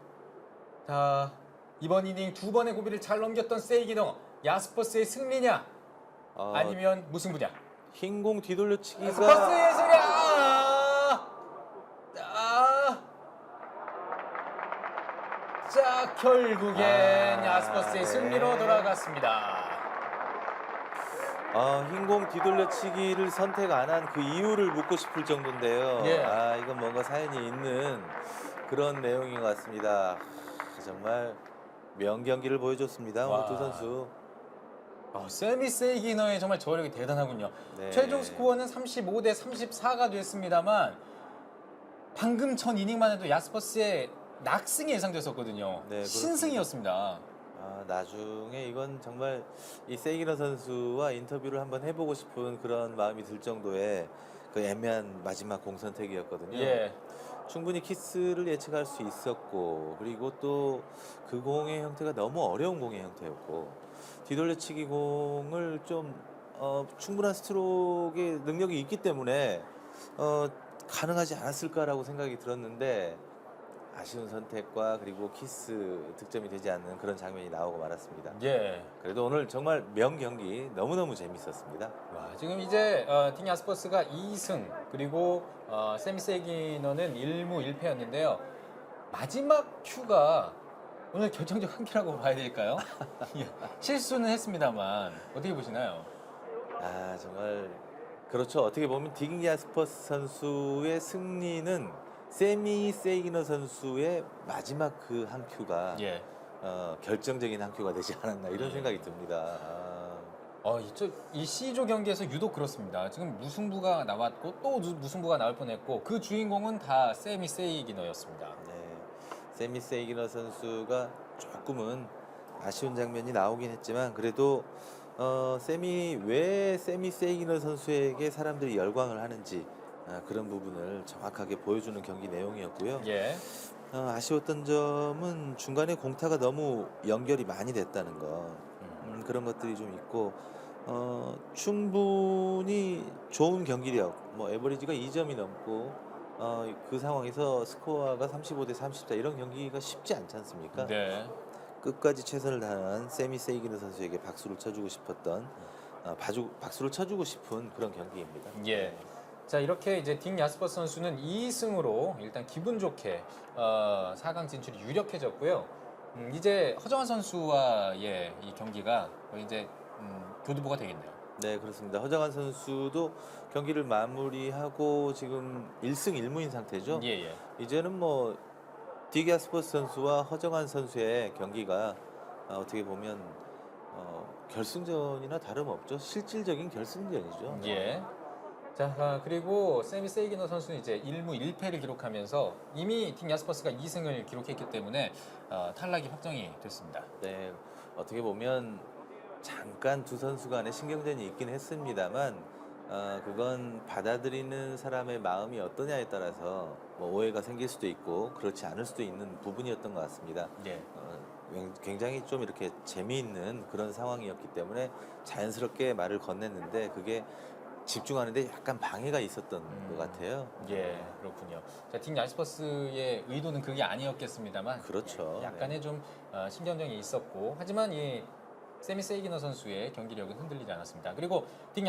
자, 이번 이닝 두 번의 고비를 잘 넘겼던 세이기너. 야스퍼스의 승리냐 아니면 무승부냐. 흰 공 뒤돌려치기가 야스퍼스의 승리. 자, 결국엔 야스퍼스의 네. 승리로 돌아갔습니다. 흰 공 뒤돌려치기를 선택 안 한 그 이유를 묻고 싶을 정도인데요. 예. 이건 뭔가 사연이 있는 그런 내용인 것 같습니다. 정말 명경기를 보여줬습니다. 오늘 두 와. 선수. 세미 세이기너의 정말 저력이 대단하군요. 네. 최종 스코어는 35대 34가 됐습니다만 방금 전 이닝만 해도 야스퍼스의 낙승이 예상됐었거든요. 네, 신승이었습니다. 나중에 이건 정말 이 세이기너 선수와 인터뷰를 한번 해보고 싶은 그런 마음이 들 정도의 그 애매한 마지막 공 선택이었거든요. 예. 충분히 키스를 예측할 수 있었고, 그리고 또 그 공의 형태가 너무 어려운 공의 형태였고, 뒤돌려치기 공을 좀 충분한 스트로크의 능력이 있기 때문에 가능하지 않았을까라고 생각이 들었는데, 아쉬운 선택과 그리고 키스 득점이 되지 않는 그런 장면이 나오고 말았습니다. 예. 그래도 오늘 정말 명경기 너무너무 재밌었습니다. 와, 지금 이제 팀 야스퍼스가 2승 그리고 세미 세이기너는 1무 1패였는데요. 마지막 큐가 오늘 결정적 한 큐라고 봐야 될까요? 예, 실수는 했습니다만 어떻게 보시나요? 정말 그렇죠. 어떻게 보면 딕 야스퍼스 선수의 승리는 세미 세이기너 선수의 마지막 그 한 큐가 예. 결정적인 한 큐가 되지 않았나 이런 생각이 듭니다. 이 C조 경기에서 유독 그렇습니다. 지금 무승부가 나왔고 또 무승부가 나올 뻔했고 그 주인공은 다 세미 세이기너였습니다. 네, 세미 세이기너 선수가 조금은 아쉬운 장면이 나오긴 했지만 그래도 왜 세미 세이기너 선수에게 사람들이 열광을 하는지 그런 부분을 정확하게 보여주는 경기 내용이었고요. 예. 아쉬웠던 점은 중간에 공타가 너무 연결이 많이 됐다는 거 그런 것들이 좀 있고 충분히 좋은 경기력 뭐 에버리지가 2점이 넘고 그 상황에서 스코어가 35대 34 이런 경기가 쉽지 않지 않습니까? 네. 끝까지 최선을 다한 세미 세이기너 선수에게 박수를 쳐주고 싶었던 박수를 쳐주고 싶은 그런 경기입니다. 예. 자, 이렇게 이제 딕 야스퍼스 선수는 2승으로 일단 기분 좋게 4강 진출이 유력해졌고요. 이제 허정환 선수와의 이 경기가 거의 이제 교두보가 되겠네요. 네, 그렇습니다. 허정환 선수도 경기를 마무리하고 지금 1승 1무인 상태죠. 예. 이제는 뭐 딕 야스퍼스 선수와 허정환 선수의 경기가 어떻게 보면 결승전이나 다름없죠. 실질적인 결승전이죠. 예. 자, 그리고 세미 세이기너 선수는 이제 1무 1패를 기록하면서 이미 딕 야스퍼스가 2승을 기록했기 때문에 탈락이 확정이 됐습니다. 네, 어떻게 보면 잠깐 두 선수 간의 신경전이 있긴 했습니다만 그건 받아들이는 사람의 마음이 어떠냐에 따라서 뭐 오해가 생길 수도 있고 그렇지 않을 수도 있는 부분이었던 것 같습니다. 예. 굉장히 좀 이렇게 재미있는 그런 상황이었기 때문에 자연스럽게 말을 건넸는데 그게 집중하는데 약간 방해가 있었던 것 같아요. 예, 그렇군요. 자, 딕 야스퍼스의 의도는 그게 아니었겠습니다만 그렇죠. 약간의 좀 신경전이 있었고 하지만 이 세미 세이기너 선수의 경기력은 흔들리지 않았습니다. 그리고 딕